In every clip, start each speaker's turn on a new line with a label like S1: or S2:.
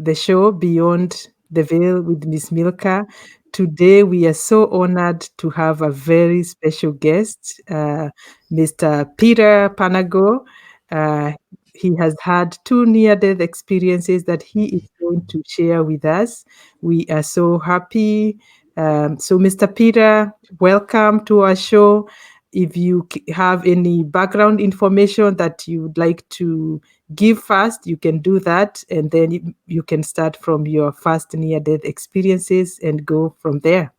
S1: the show Beyond the Veil with Miss Milka. Today, we are so honored to have a very special guest, Mr. Peter Panagore. Uh, he has had two near-death experiences that he is going to share with us. We are so happy. So, Mr. Peter, welcome to our show. If you have any background information that you would like to give first, you can do that, and then you can start from your first near-death experiences and go from there.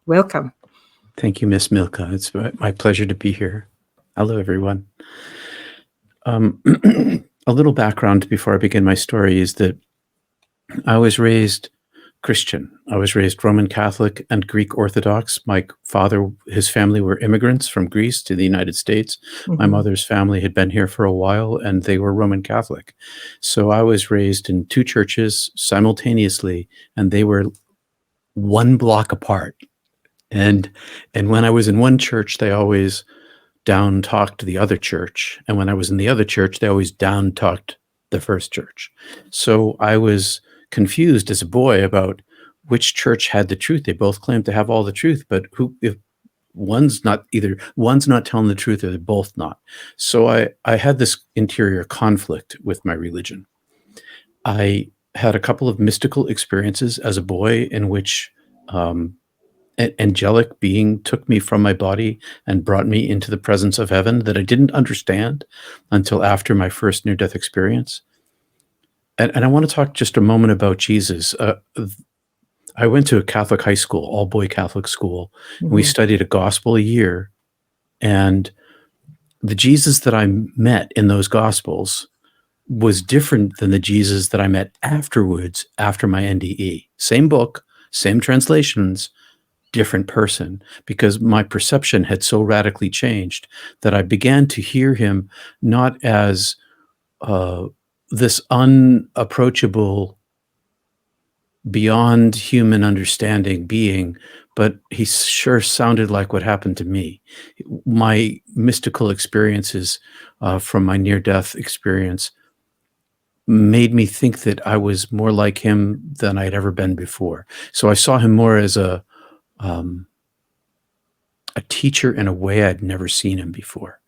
S1: Welcome.
S2: Thank you, Miss Milka. It's my pleasure to be here. Hello, everyone. A little background before I begin my story is that I was raised Christian. I was raised Roman Catholic and Greek Orthodox. My father, his family were immigrants from Greece to the United States. My mother's family had been here for a while, and they were Roman Catholic. So I was raised in two churches simultaneously, and they were one block apart. And when I was in one church, they always down talked the other church. And when I was in the other church, they always down talked the first church. So I was confused as a boy about which church had the truth. They both claimed to have all the truth, but if one's not telling the truth, or they're both not. So I had this interior conflict with my religion. I had a couple of mystical experiences as a boy in which an angelic being took me from my body and brought me into the presence of heaven that I didn't understand until after my first near-death experience. And I want to talk just a moment about Jesus. I went to a Catholic high school, all-boy Catholic school. And we studied a gospel a year. And the Jesus that I met in those gospels was different than the Jesus that I met afterwards, after my NDE. Same book, same translations, different person, because my perception had so radically changed that I began to hear him not as this unapproachable, beyond human understanding being, but he sure sounded like what happened to me. My mystical experiences from my near-death experience made me think that I was more like him than I'd ever been before. So I saw him more as a teacher in a way I'd never seen him before.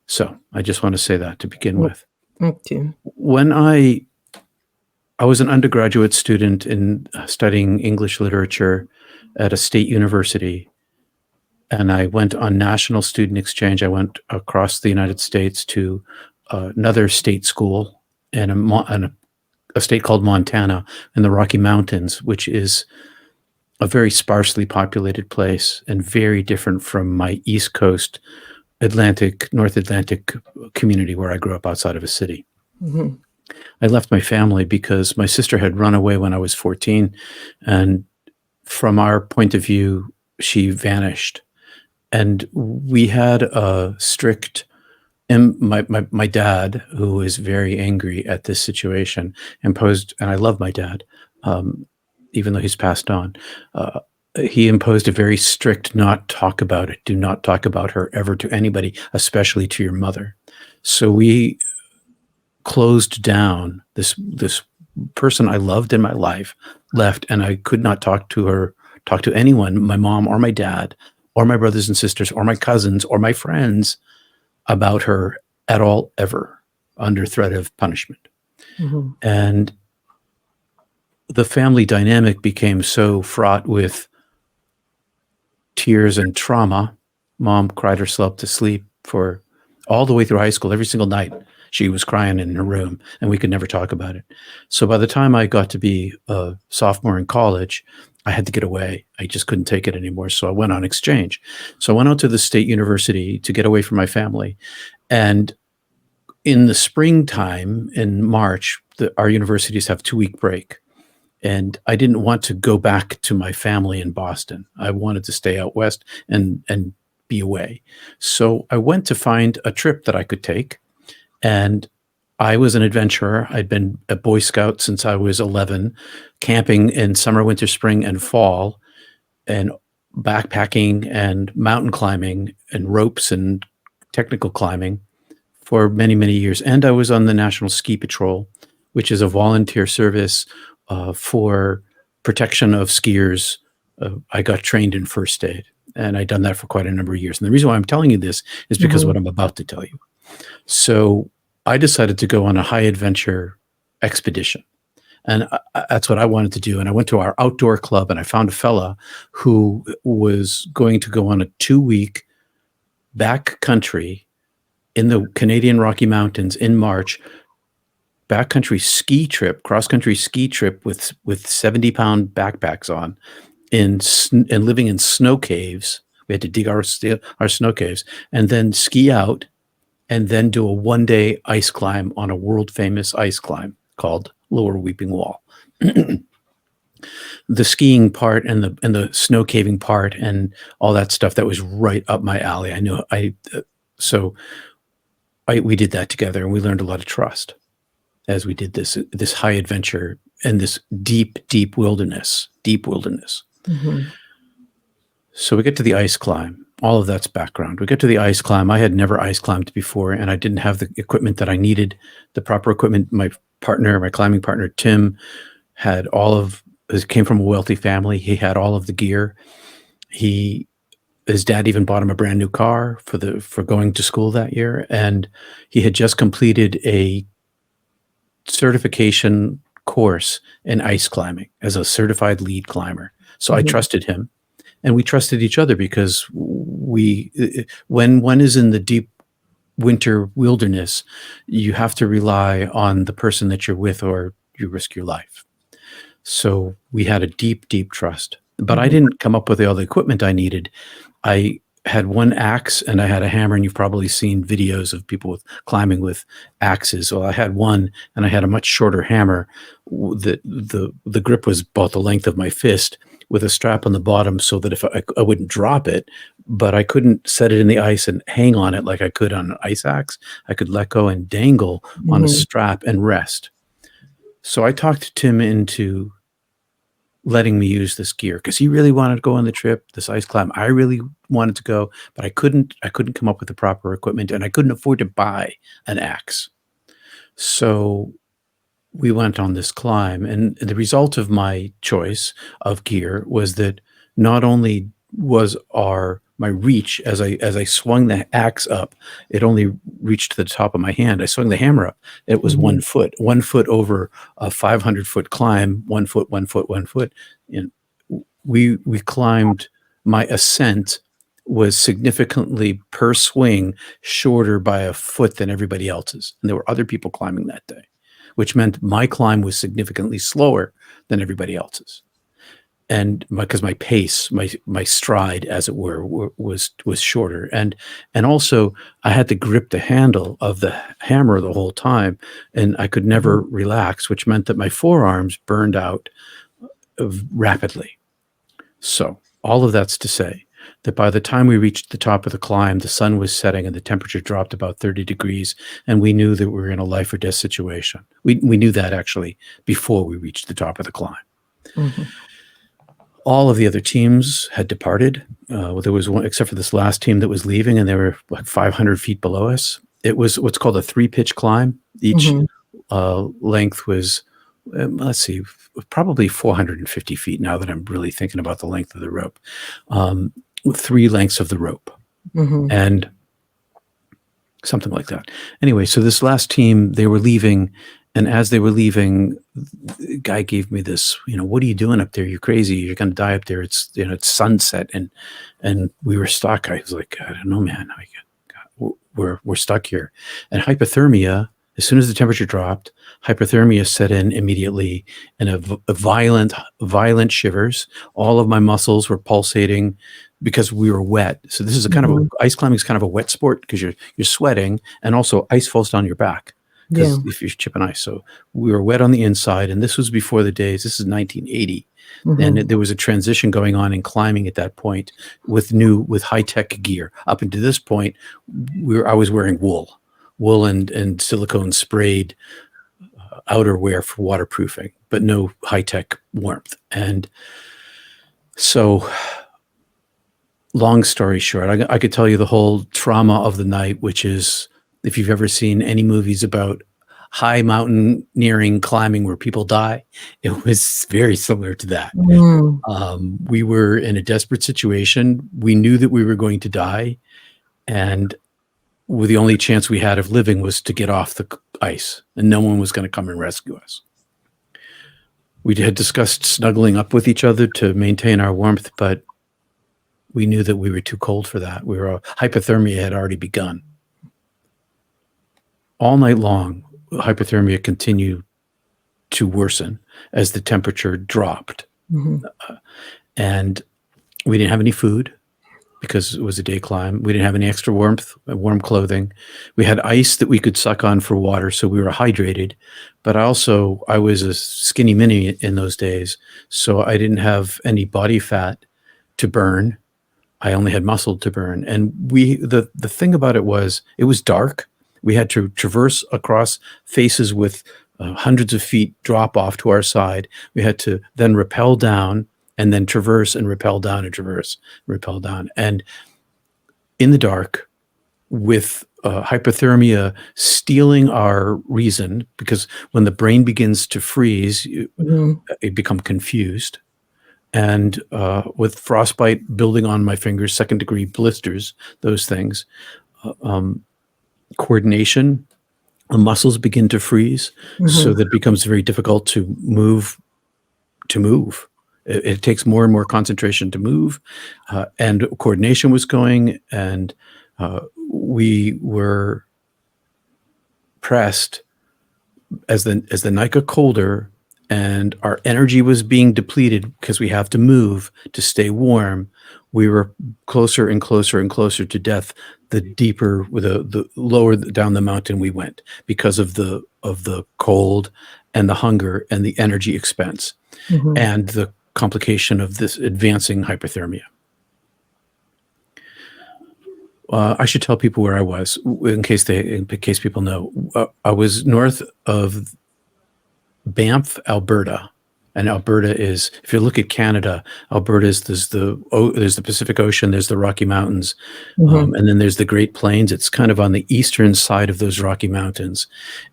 S2: So I just want to say that to begin with.
S1: Okay.
S2: When I was an undergraduate student in studying English literature at a state university, and I went on national student exchange. I went across the United States to another state school in a state called Montana in the Rocky Mountains, which is a very sparsely populated place and very different from my East Coast North Atlantic community where I grew up outside of a city. I left my family because my sister had run away when I was 14. And from our point of view, she vanished. And we had a strict, my dad, who is very angry at this situation, imposed, and I love my dad, even though he's passed on, he imposed a very strict not talk about it. Do not talk about her ever to anybody, especially to your mother. So we closed down. This person I loved in my life left, and I could not talk to anyone, my mom or my dad or my brothers and sisters or my cousins or my friends, about her at all, ever, under threat of punishment. And the family dynamic became so fraught with tears and trauma. Mom cried herself to sleep for all the way through high school. Every single night she was crying in her room, and we could never talk about it. So by the time I got to be a sophomore in college, I had to get away. I just couldn't take it anymore. So I went on exchange. So I went out to the state university to get away from my family. And in the springtime, in March, our universities have 2-week break. And I didn't want to go back to my family in Boston. I wanted to stay out west and be away. So I went to find a trip that I could take. And I was an adventurer. I'd been a Boy Scout since I was 11, camping in summer, winter, spring, and fall, and backpacking and mountain climbing and ropes and technical climbing for many, many years. And I was on the National Ski Patrol, which is a volunteer service for protection of skiers. I got trained in first aid, and I'd done that for quite a number of years. And the reason why I'm telling you this is because of
S1: Mhm.
S2: what I'm about to tell you. So I decided to go on a high adventure expedition. And that's what I wanted to do. And I went to our outdoor club and I found a fella who was going to go on a 2-week backcountry in the Canadian Rocky Mountains in March, backcountry ski trip, cross country ski trip with 70-pound backpacks on, and living in snow caves. We had to dig our snow caves and then ski out and then do a 1-day ice climb on a world famous ice climb called Lower Weeping Wall. The skiing part and the snow caving part and all that stuff, that was right up my alley. I knew so we did that together, and we learned a lot of trust as we did this high adventure and this deep wilderness.
S1: Mhm.
S2: So we get to the ice climb. All of that's background. We get to the ice climb. I had never ice climbed before, and I didn't have the equipment that I needed, the proper equipment. My climbing partner, Tim, had came from a wealthy family. He had all of the gear. His dad even bought him a brand new car for going to school that year. And he had just completed a certification course in ice climbing as a certified lead climber. So I
S1: Mhm.
S2: trusted him, and we trusted each other because when one is in the deep winter wilderness, you have to rely on the person that you're with, or you risk your life. So we had a deep trust. But I
S1: Mhm.
S2: didn't come up with all the equipment I needed. I had one axe and I had a hammer, and you've probably seen videos of people climbing with axes. Well, I had one, and I had a much shorter hammer. The grip was about the length of my fist, with a strap on the bottom, so that if I wouldn't drop it, but I couldn't set it in the ice and hang on it like I could on an ice axe. I could let go and dangle on a
S1: Mhm.
S2: strap and rest. So I talked Tim into letting me use this gear because he really wanted to go on the trip, this ice climb. I really wanted to go, but I couldn't. I couldn't come up with the proper equipment, and I couldn't afford to buy an axe. So we went on this climb, and the result of my choice of gear was that not only was our my reach, as I swung the axe up, it only reached to the top of my hand. I swung the hammer up, it was
S1: Mhm.
S2: 1 foot over a 500-foot climb, 1 foot, 1 foot, 1 foot. And we climbed. My ascent was significantly per swing shorter by a foot than everybody else's, and there were other people climbing that day, which meant my climb was significantly slower than everybody else's. And because my pace, my stride, as it were, was shorter, and also I had to grip the handle of the hammer the whole time, and I could
S1: Mhm.
S2: never relax, which meant that my forearms burned out rapidly. So all of that's to say that by the time we reached the top of the climb, the sun was setting and the temperature dropped about 30 degrees, and we knew that we were in a life or death situation. We knew that actually before we reached the top of the climb.
S1: Mhm.
S2: All of the other teams had departed. There was one, except for this last team that was leaving, and they were like 500 feet below us. It was what's called a 3-pitch climb. Each
S1: Mhm.
S2: length was, let's see, probably 450 feet, now that I'm really thinking about the length of the rope, with 3 lengths of the rope.
S1: Mhm.
S2: And something like that. Anyway, so this last team, they were leaving, and as they were leaving, the guy gave me this, what are you doing up there? You're crazy. You're going to die up there. It's sunset, and we were stuck. I was like, I don't know, man. We're stuck here, and hypothermia. As soon as the temperature dropped, hypothermia set in immediately, and a violent shivers. All of my muscles were pulsating because we were wet. So this is a kind of
S1: Mhm.
S2: ice climbing is kind of a wet sport because you're sweating, and also ice falls down your back
S1: Yeah.
S2: because if you're chipping ice. So we were wet on the inside, and this was before the days. This is 1980, and
S1: Mhm.
S2: there was a transition going on in climbing at that point with high tech gear. Up until this point, I was wearing wool and silicone sprayed outerwear for waterproofing, but no high tech warmth. And so, long story short, I could tell you the whole trauma of the night, which is, if you've ever seen any movies about high mountaineering climbing where people die. It was very similar to that.
S1: Mm.
S2: We were in a desperate situation. We knew that we were going to die, and the only chance we had of living was to get off the ice, and no one was going to come and rescue us. We had discussed snuggling up with each other to maintain our warmth, but we knew that we were too cold for that. Hypothermia had already begun. All night long, hypothermia continued to worsen as the temperature dropped.
S1: Mm-hmm.
S2: And we didn't have any food because it was a day climb. We didn't have any extra warm clothing. We had ice that we could suck on for water, so we were hydrated. But I was a skinny mini in those days, so I didn't have any body fat to burn. I only had muscle to burn. And the thing about it was dark. We had to traverse across faces with hundreds of feet drop off to our side. We had to then rappel down and then traverse and rappel down and traverse, rappel down. And in the dark, with hypothermia stealing our reason, because when the brain begins to freeze, you become confused. And with frostbite building on my fingers, second-degree blisters, those things, coordination, the muscles begin to freeze, so that it becomes very difficult to move. It takes more and more concentration to move, and coordination was going, and we were pressed as the night got colder, and our energy was being depleted because we have to move to stay warm. We were closer and closer and closer to death. The deeper, the lower down the mountain we went because of the cold and the hunger and the energy expense and the complication of this advancing hypothermia. I should tell people where I was in case people know. I was north of Banff, Alberta, and Alberta is, if you look at Canada, Alberta is there's the Pacific Ocean, there's the Rocky Mountains, and then there's the Great Plains. It's kind of on the eastern side of those Rocky Mountains,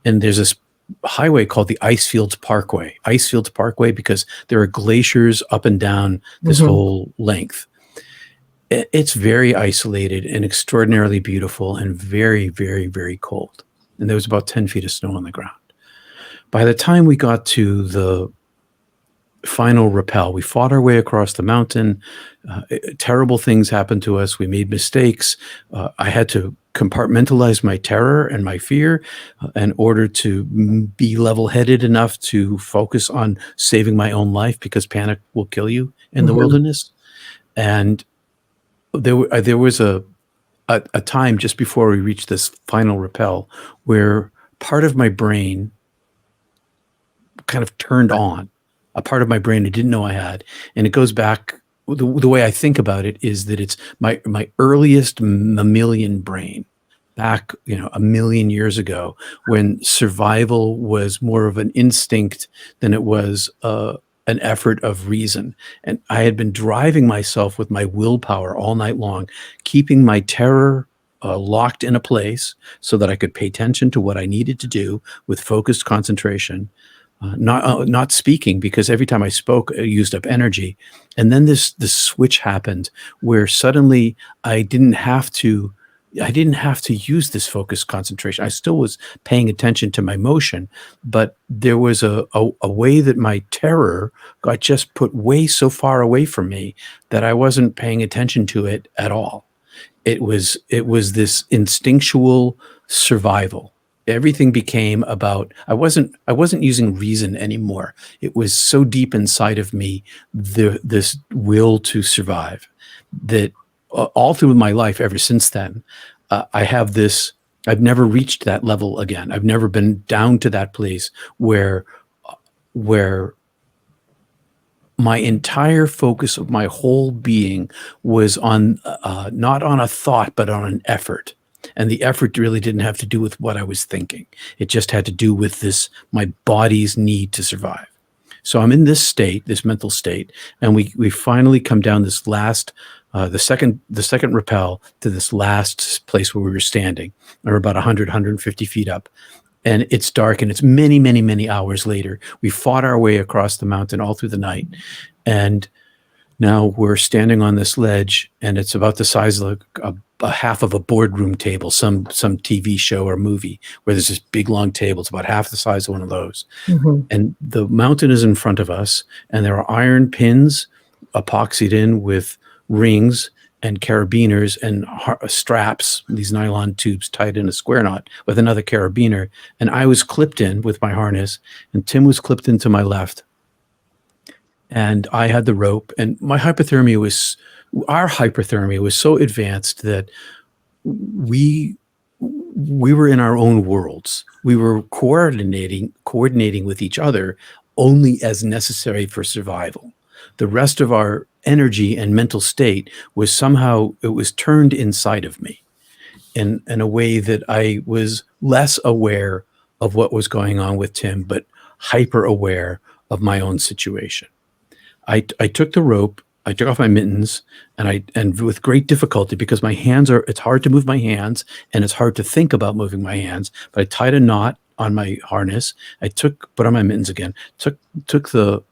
S2: and there's this highway called the Icefields Parkway. Icefields Parkway because there are glaciers up and down this whole length. It's very isolated and extraordinarily beautiful and very, very, very cold. And there was about 10 feet of snow on the ground. By the time we got to the final rappel, we fought our way across the mountain. Terrible things happened to us. We made mistakes. I had to compartmentalize my terror and my fear in order to be level-headed enough to focus on saving my own life, because panic will kill you in the wilderness. And there was a time just before we reached this final rappel where part of my brain kind of turned on, a part of my brain I didn't know I had. And it goes back, the way I think about it is that it's my earliest mammalian brain, back, a million years ago, when survival was more of an instinct than it was an effort of reason. And I had been driving myself with my willpower all night long, keeping my terror locked in a place so that I could pay attention to what I needed to do with focused concentration, not speaking, because every time I spoke, I used up energy. And then this switch happened where suddenly I didn't have to use this focused concentration. I still was paying attention to my motion, but there was a way that my terror got just put way so far away from me that I wasn't paying attention to it at all. It was this instinctual survival. Everything became about, I wasn't using reason anymore. It was so deep inside of me, this will to survive, that all through my life ever since then, I've never reached that level again. I've never been down to that place where my entire focus of my whole being was on, not on a thought, but on an effort. And the effort really didn't have to do with what I was thinking. It just had to do with my body's need to survive. So I'm in this state, this mental state, and we finally come down this last, the second rappel to this last place where we were standing. We're about 100, 150 feet up. and it's dark, and it's many, many, many hours later. We fought our way across the mountain all through the night, and now we're standing on this ledge, and it's about the size of a half of a boardroom table, some TV show or movie, where there's this big long table. It's about half the size of one of those.
S1: Mm-hmm.
S2: And the mountain is in front of us, and there are iron pins epoxied in with rings and carabiners and straps, these nylon tubes tied in a square knot with another carabiner. And I was clipped in with my harness, and Tim was clipped into my left. And I had the rope, and our hyperthermia was so advanced that we were in our own worlds. We were coordinating with each other only as necessary for survival. The rest of our energy and mental state was turned inside of me in a way that I was less aware of what was going on with Tim, but hyper aware of my own situation. I took the rope, I took off my mittens, and with great difficulty, because it's hard to move my hands, and it's hard to think about moving my hands, but I tied a knot on my harness. Put on my mittens again, took the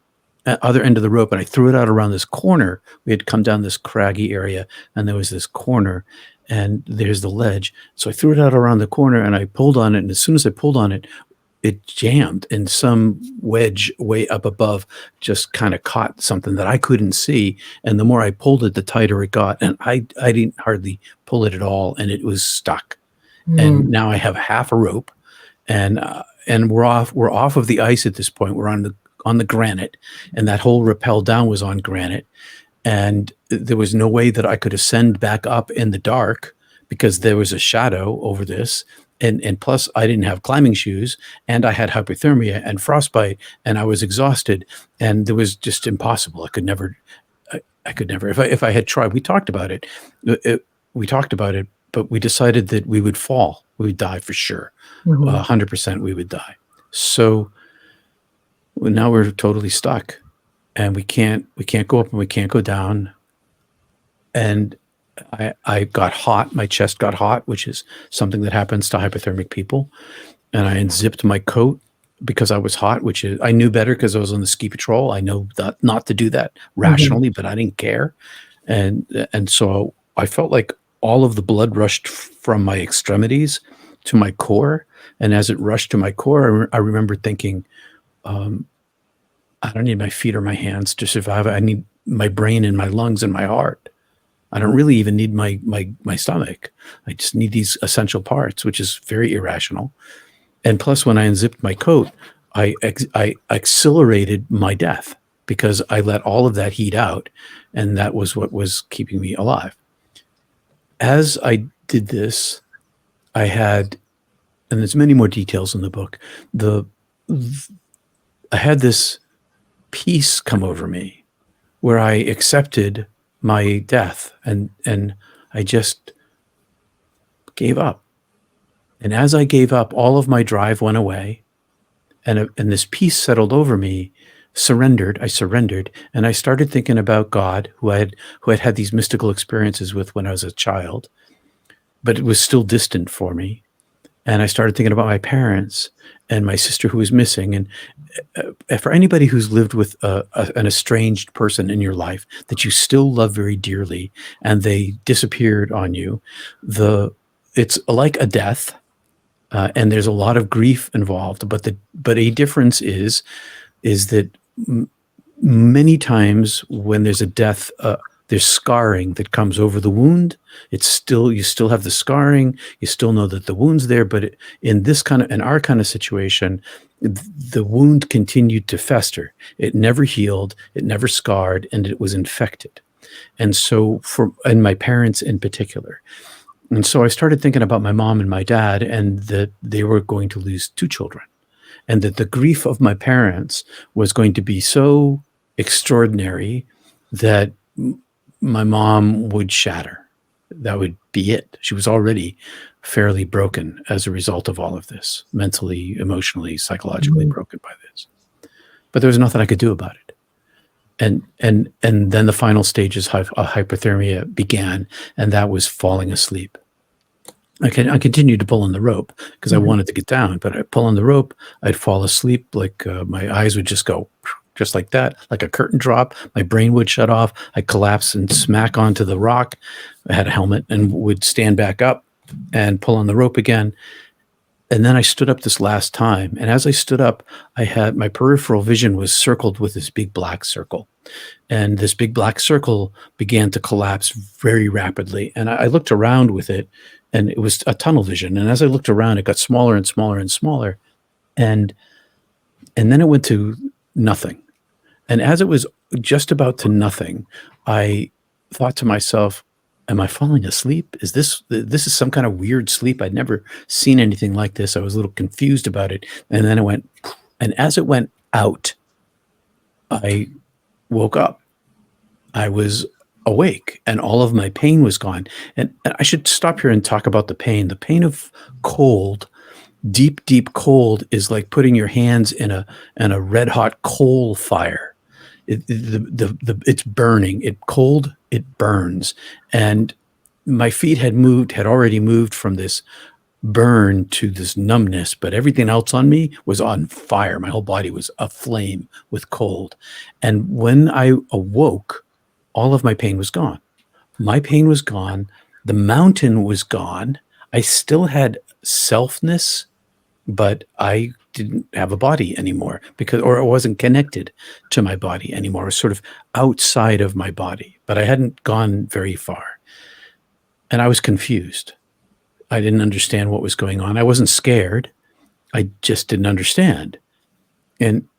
S2: other end of the rope, and I threw it out around this corner. We had come down this craggy area, and there was this corner, and there's the ledge. So I threw it out around the corner, and I pulled on it, and as soon as I pulled on it, it jammed, and some wedge way up above just kind of caught something that I couldn't see. And the more I pulled it, the tighter it got. And I didn't hardly pull it at all, and it was stuck. And now I have half a rope, and we're off of the ice at this point. We're on the granite, and that whole rappel down was on granite. And there was no way that I could ascend back up in the dark, because there was a shadow over this. And plus, I didn't have climbing shoes, and I had hypothermia and frostbite, and I was exhausted, and it was just impossible. I could never. If I had tried, we talked about it. But we decided that we would fall. We would die for sure. 100% we would die. So now we're totally stuck, and we can't go up and we can't go down. And I got hot. My chest got hot, which is something that happens to hypothermic people. And I unzipped my coat because I was hot, which is, I knew better because I was on the ski patrol. I know that not to do that rationally, but I didn't care. And so I felt like all of the blood rushed from my extremities to my core. And as it rushed to my core, I remember thinking, I don't need my feet or my hands to survive. I need my brain and my lungs and my heart. I don't really even need my stomach. I just need these essential parts, which is very irrational. And plus, when I unzipped my coat, I accelerated my death, because I let all of that heat out, and that was what was keeping me alive. As I did this, I had, and there's many more details in the book, I had this peace come over me where I accepted my death, and I just gave up. And as I gave up, all of my drive went away, and this peace settled over me. I surrendered, and I started thinking about God, who I had these mystical experiences with when I was a child, but it was still distant for me. And I started thinking about my parents and my sister who was missing. And for anybody who's lived with an estranged person in your life that you still love very dearly, and they disappeared on you, it's like a death, and there's a lot of grief involved. But a difference is that many times when there's a death, there's scarring that comes over the wound. You still have the scarring. You still know that the wound's there, but in our kind of situation, the wound continued to fester. It never healed. It never scarred, and it was infected. And so, and my parents in particular. And so I started thinking about my mom and my dad, and that they were going to lose 2 children, and that the grief of my parents was going to be so extraordinary that my mom would shatter. That would be it. She was already fairly broken as a result of all of this, mentally, emotionally, psychologically broken by this. But there was nothing I could do about it. And then the final stages of hypothermia began, and that was falling asleep. I continued to pull on the rope because I
S1: Mhm.
S2: wanted to get down, but I pull on the rope, I'd fall asleep, like my eyes would just go just like that, like a curtain drop. My brain would shut off. I'd collapse and smack onto the rock. I had a helmet and would stand back up and pull on the rope again. And then I stood up this last time. And as I stood up, I had my peripheral vision was circled with this big black circle. And this big black circle began to collapse very rapidly. And I looked around with it, and it was a tunnel vision. And as I looked around, it got smaller and smaller and smaller. And and then it went to nothing. And as it was just about to nothing, I thought to myself, am I falling asleep? This is some kind of weird sleep? I'd never seen anything like this. I was a little confused about it. And then it went, and as it went out, I woke up. I was awake and all of my pain was gone. And I should stop here and talk about the pain. The pain of cold, deep, deep cold is like putting your hands in a red hot coal fire. It's burning. It cold, it burns. And my feet had already moved from this burn to this numbness, but everything else on me was on fire. My whole body was aflame with cold. And when I awoke, all of my pain was gone. My pain was gone. The mountain was gone. I still had selfness, but I didn't have a body anymore because, or it wasn't connected to my body anymore. It was sort of outside of my body, but I hadn't gone very far. And I was confused. I didn't understand what was going on. I wasn't scared. I just didn't understand. And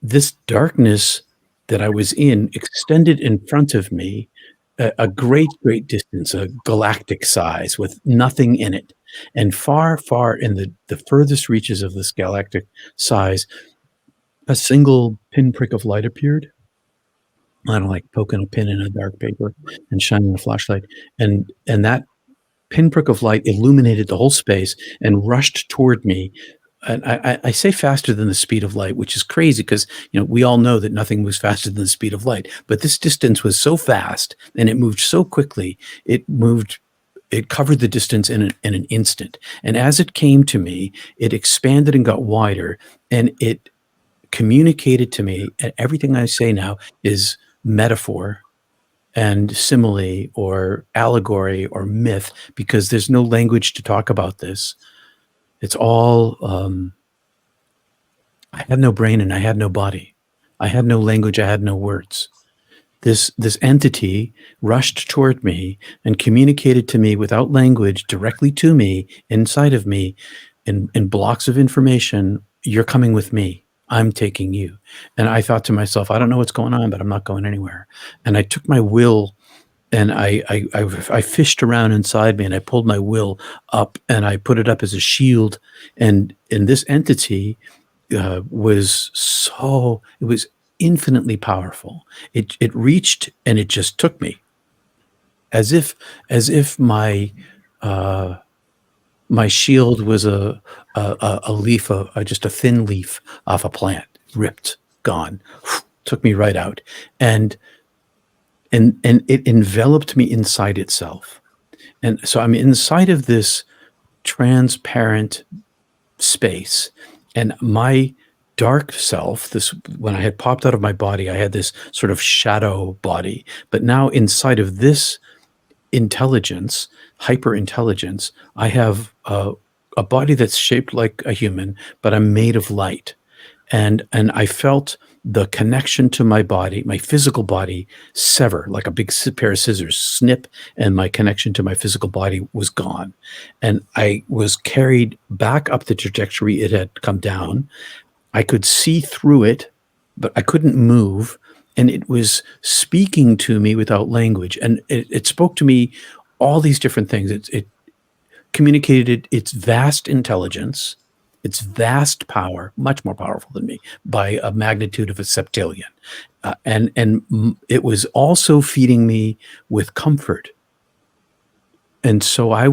S2: this darkness that I was in extended in front of me a great, great distance, a galactic size with nothing in it. And far, far in the furthest reaches of this galactic size, a single pinprick of light appeared. I don't like poking a pin in a dark paper and shining a flashlight. And that pinprick of light illuminated the whole space and rushed toward me. And I say faster than the speed of light, which is crazy because we all know that nothing moves faster than the speed of light. But this distance was so fast and it moved so quickly. It covered the distance in an instant. And as it came to me, it expanded and got wider, and it communicated to me. And everything I say now is metaphor and simile or allegory or myth because there's no language to talk about this. It's all, I had no brain and I had no body. I had no language. I had no words. This entity rushed toward me and communicated to me without language directly to me, inside of me, in blocks of information. You're coming with me. I'm taking you. And I thought to myself, I don't know what's going on, but I'm not going anywhere. And I took my will and I fished around inside me and I pulled my will up and I put it up as a shield. And this entity it was infinitely powerful. It reached and it just took me as if my shield was a leaf, just a thin leaf off a plant, ripped, gone, took me right out, and it enveloped me inside itself. And so I'm inside of this transparent space, and my dark self, this, when I had popped out of my body, I had this sort of shadow body, but now inside of this intelligence, hyper intelligence, I have a body that's shaped like a human, but I'm made of light. And I felt the connection to my body, my physical body, sever like a big pair of scissors, snip, and my connection to my physical body was gone. And I was carried back up the trajectory it had come down. I could see through it, but I couldn't move. And it was speaking to me without language. And it spoke to me all these different things. It communicated its vast intelligence, its vast power, much more powerful than me, by a magnitude of a septillion. And it was also feeding me with comfort. And so I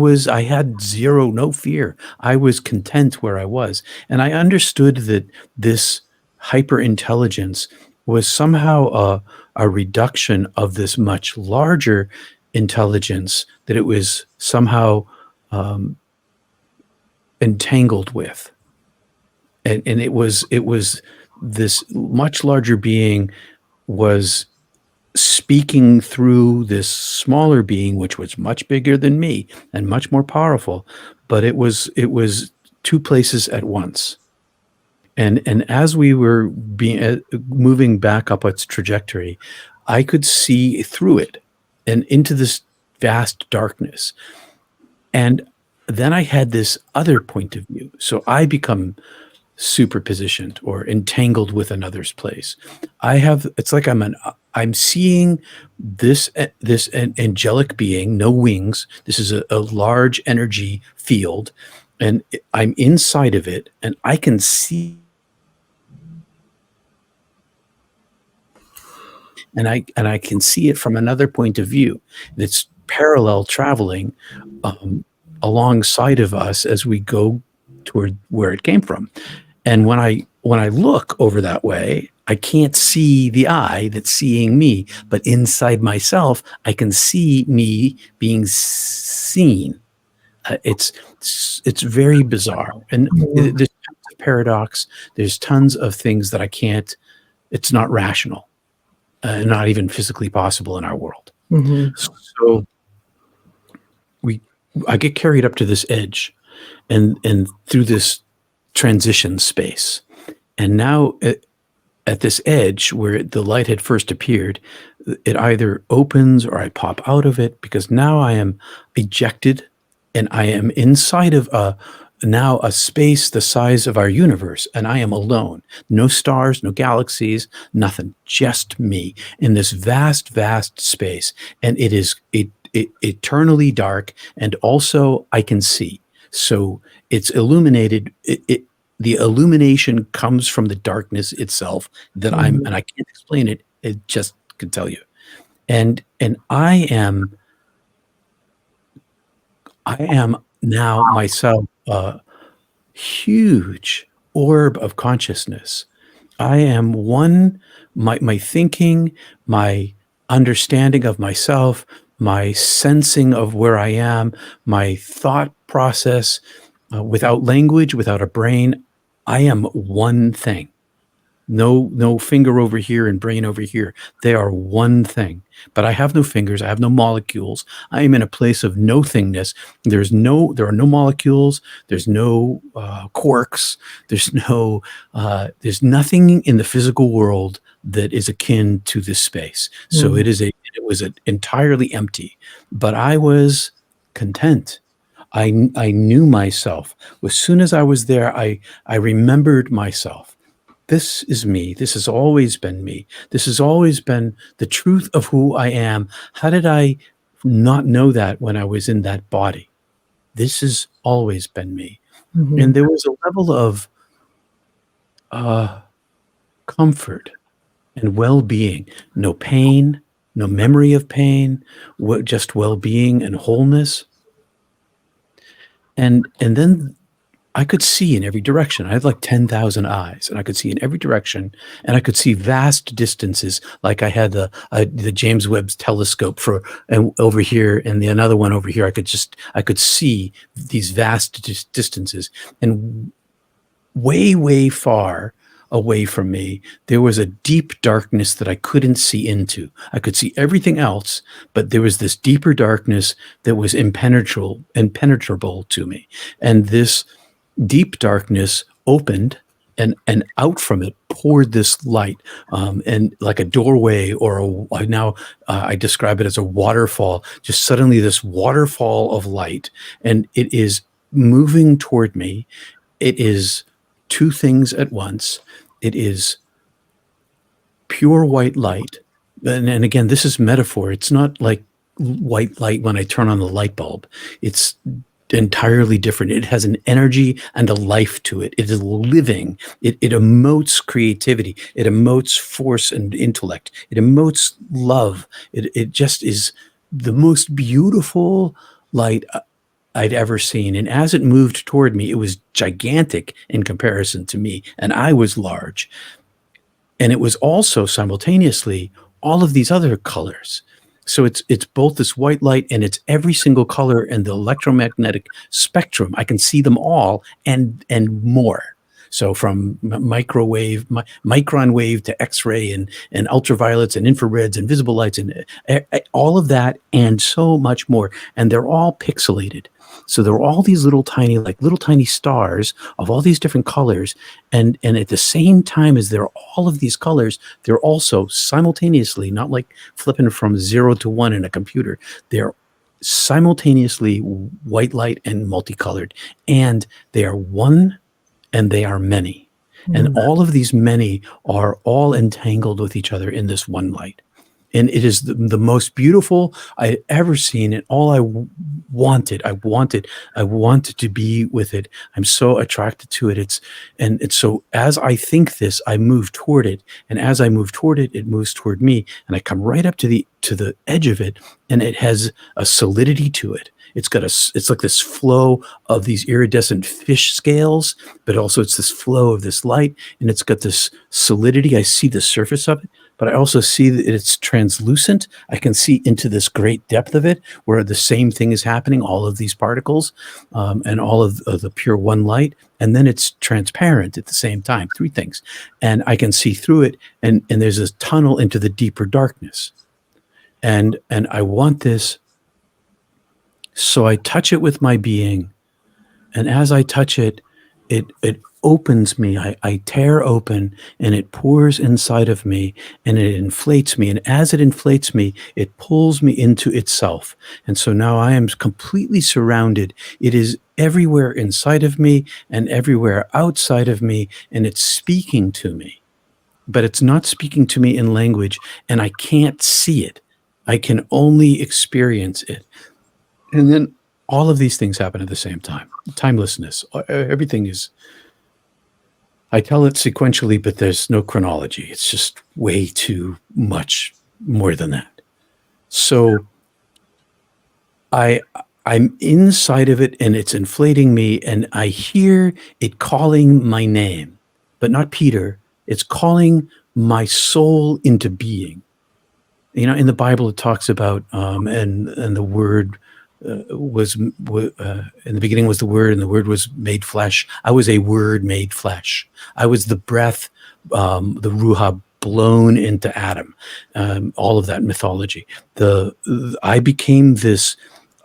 S2: had no fear. I was content where I was. And I understood that this hyper intelligence was somehow a reduction of this much larger intelligence, that it was somehow um, entangled with, and it was this much larger being was speaking through this smaller being, which was much bigger than me and much more powerful, but it was two places at once. And as we were being moving back up its trajectory, I could see through it and into this vast darkness. And then I had this other point of view. So I become superpositioned or entangled with another's place. I have it's like I'm seeing this an angelic being, no wings. This is a large energy field, and I'm inside of it, and I can see and I can see it from another point of view. It's parallel traveling um, alongside of us as we go toward where it came from. And when I look over that way, I can't see the eye that's seeing me, but inside myself, I can see me being seen. It's very bizarre, and
S1: Mhm.
S2: there's tons of paradox. There's tons of things that I can't. It's not rational, not even physically possible in our world.
S1: Mhm.
S2: So we, I get carried up to this edge, and through this transition space, and now at this edge where the light had first appeared, it either opens or I pop out of it because now I am ejected and I am inside of now a space the size of our universe, and I am alone. No stars, no galaxies, nothing, just me in this vast, vast space. And it eternally dark, and also I can see. So it's illuminated. The illumination comes from the darkness itself that I'm,
S1: Mhm.
S2: and I can't explain it. It just can tell you. And I am now myself a huge orb of consciousness. I am one, my thinking, my understanding of myself, my sensing of where I am, my thought process, without language, without a brain, I am one thing. No finger over here and brain over here. They are one thing. But I have no fingers. I have no molecules. I am in a place of no thingness. There are no molecules. There's no quarks. There's nothing in the physical world that is akin to this space. So
S1: Mhm.
S2: it was entirely empty. But I was content. I knew myself. As soon as I was there, I remembered myself. This is me. This has always been me. This has always been the truth of who I am. How did I not know that when I was in that body? This has always been me. And
S1: Mhm.
S2: there was a level of uh, comfort and well being, no pain, no memory of pain, just well being and wholeness. And then I could see in every direction. I had like 10,000 eyes, and I could see in every direction, and I could see vast distances. Like I had the James Webb telescope for and over here, and the another one over here. I could see these vast distances, and way, way far away from me, there was a deep darkness that I couldn't see into. I could see everything else, but there was this deeper darkness that was impenetrable to me, and this deep darkness opened, and out from it poured this light, and like a doorway or now I describe it as a waterfall, just suddenly this waterfall of light, and it is moving toward me. It is two things at once. It is pure white light. And again, this is metaphor. It's not like white light when I turn on the light bulb. It's entirely different. It has an energy and a life to it. It is living. It emotes creativity. It emotes force and intellect. It emotes love. It just is the most beautiful light I'd ever seen. And as it moved toward me, it was gigantic in comparison to me, and I was large. And it was also simultaneously all of these other colors. So it's both this white light and it's every single color and the electromagnetic spectrum. I can see them all and more. So from microwave, micron wave to X-ray and ultraviolets and infrareds and visible lights and all of that and so much more. And they're all pixelated. So there are all these little tiny, like little tiny stars of all these different colors. And at the same time as there are all of these colors, they're also simultaneously, not like flipping from 0 to 1 in a computer, they're simultaneously white light and multicolored. And they are one and they are many. And
S1: Mm.
S2: all of these many are all entangled with each other in this one light. And it is the most beautiful I ever seen. And all I wanted to be with it. I'm so attracted to it. And so as I think this, I move toward it. And as I move toward it, it moves toward me. And I come right up to the edge of it, and it has a solidity to it. It's like this flow of these iridescent fish scales, but also it's this flow of this light, and it's got this solidity. I see the surface of it, but I also see that it's translucent. I can see into this great depth of it where the same thing is happening, all of these particles and all of the pure one light. And then it's transparent at the same time, three things. And I can see through it, and there's this tunnel into the deeper darkness. And I want this. So I touch it with my being, and as I touch it, it opens me. I tear open, and it pours inside of me, and it inflates me. And as it inflates me, it pulls me into itself. And so now I am completely surrounded. It is everywhere inside of me and everywhere outside of me, and it's speaking to me. But it's not speaking to me in language, and I can't see it. I can only experience it. And then all of these things happen at the same time. Timelessness. Everything is, I tell it sequentially, but there's no chronology. It's just way too much more than that. So I'm inside of it, and it's inflating me, and I hear it calling my name, but not Peter. It's calling my soul into being. You know, in the Bible, it talks about and the word was in the beginning was the word, and the word was made flesh. I was a word made flesh. I was the breath, the ruha blown into Adam. All of that mythology. I became this.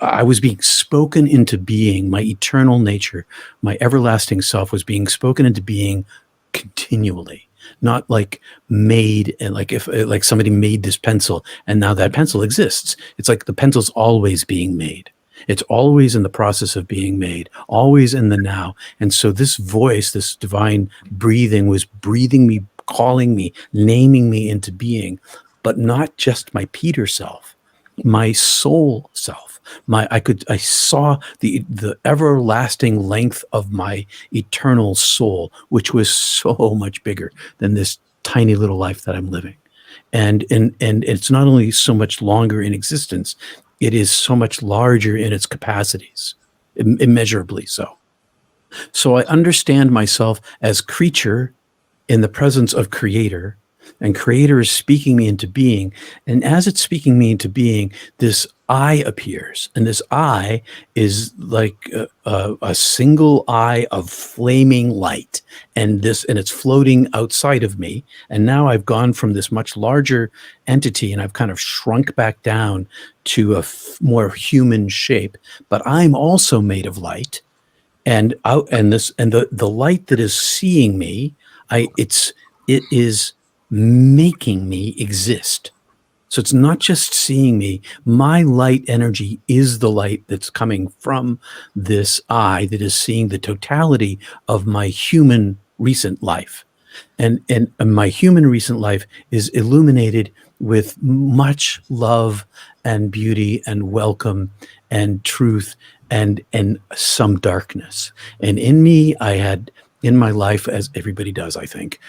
S2: I was being spoken into being. My eternal nature, my everlasting self, was being spoken into being continually. Not like made, and like if like somebody made this pencil and now that pencil exists. It's like the pencil's always being made. It's always in the process of being made, always in the now. And so this voice, this divine breathing, was breathing me, calling me, naming me into being, but not just my Peter self, my soul self. I saw the everlasting length of my eternal soul, which was so much bigger than this tiny little life that I'm living. And it's not only so much longer in existence, it is so much larger in its capacities, immeasurably so. So I understand myself as creature in the presence of creator, and creator is speaking me into being. And as it's speaking me into being, this eye appears, and this eye is like a single eye of flaming light, and it's floating outside of me. And now I've gone from this much larger entity, and I've kind of shrunk back down to a more human shape, but I'm also made of light. And the light that is seeing me, it is making me exist. So it's not just seeing me. My light energy is the light that's coming from this eye that is seeing the totality of my human recent life. And my human recent life is illuminated with much love and beauty and welcome and truth and some darkness. And in me, I had, in my life, as everybody does, I think,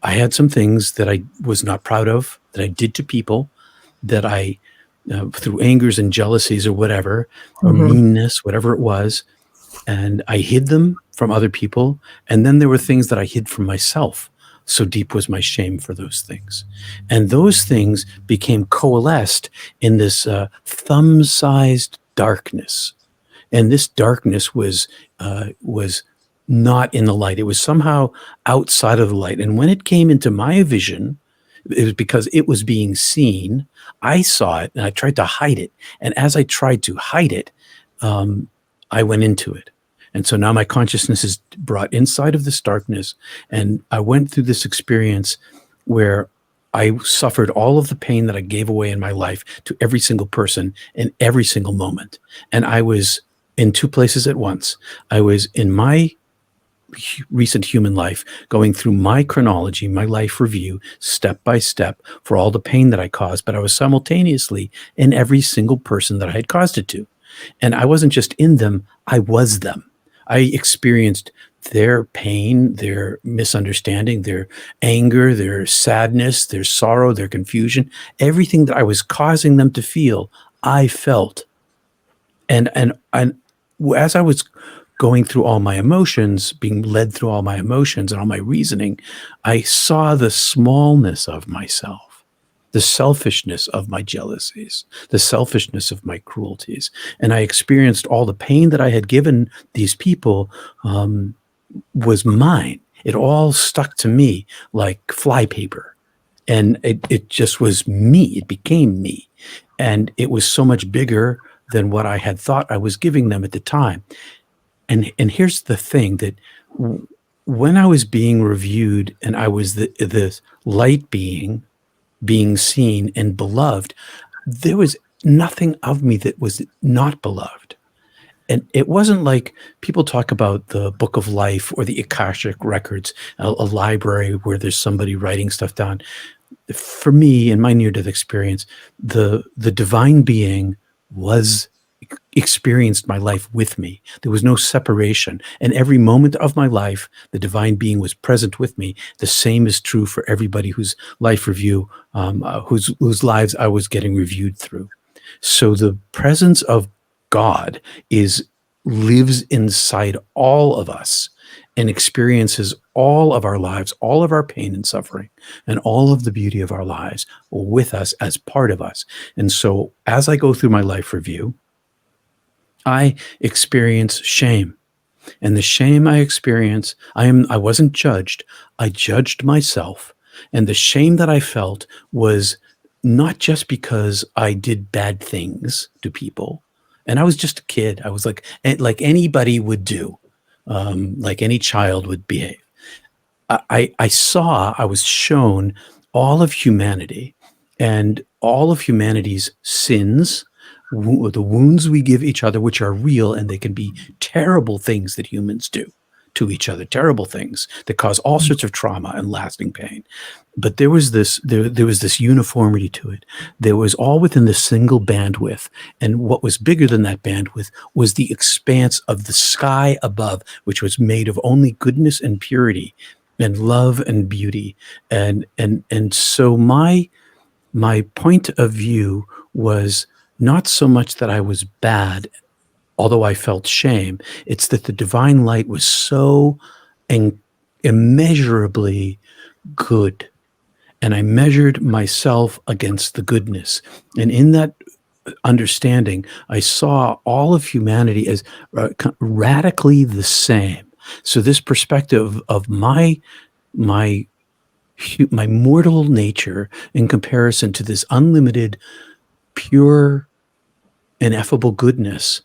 S2: I had some things that I was not proud of, that I did to people, that I, through angers and jealousies or whatever, or meanness, whatever it was, and I hid them from other people. And then there were things that I hid from myself, So deep was my shame for those things. And those things became coalesced in this thumb sized darkness. And this darkness was not in the light. It was somehow outside of the light. And when it came into my vision, it was because it was being seen. I saw it and I tried to hide it. And as I tried to hide it, um, I went into it. And so now my consciousness is brought inside of this darkness. And I went through this experience where I suffered all of the pain that I gave away in my life to every single person in every single moment. And I was in two places at once. I was in my recent human life, going through my chronology, my life review, step by step for all the pain that I caused, but I was simultaneously in every single person that I had caused it to. And I wasn't just in them, I was them. I experienced their pain, their misunderstanding, their anger, their sadness, their sorrow, their confusion, everything that I was causing them to feel, I felt. And as I was going through all my emotions, being led through all my emotions and all my reasoning, I saw the smallness of myself, the selfishness of my jealousies, the selfishness of my cruelties. And I experienced all the pain that I had given these people was mine. It all stuck to me like flypaper. And it just was me. It became me. And it was so much bigger than what I had thought I was giving them at the time. And here's the thing that when I was being reviewed and I was the light being seen and beloved, there was nothing of me that was not beloved. And it wasn't like people talk about the book of life or the Akashic records, a library where there's somebody writing stuff down. For me, in my near-death experience, the divine being was experienced my life with me. There was no separation. And every moment of my life, the divine being was present with me. The same is true for everybody whose life review, whose lives I was getting reviewed through. So the presence of God lives inside all of us and experiences all of our lives, all of our pain and suffering, and all of the beauty of our lives with us as part of us. And so as I go through my life review, I experience shame. And the shame I experience, I wasn't judged. I judged myself. And the shame that I felt was not just because I did bad things to people. And I was just a kid. I was like anybody would do, like any child would behave. I was shown all of humanity and all of humanity's sins, the wounds we give each other, which are real, and they can be terrible things that humans do to each other, terrible things that cause all sorts of trauma and lasting pain. But there was this uniformity to it. There was all within this single bandwidth. And what was bigger than that bandwidth was the expanse of the sky above, which was made of only goodness and purity and love and beauty. And so my point of view was not so much that I was bad, although I felt shame. It's that the divine light was so immeasurably good. And I measured myself against the goodness. And in that understanding, I saw all of humanity as radically the same. So this perspective of my mortal nature in comparison to this unlimited, pure, ineffable goodness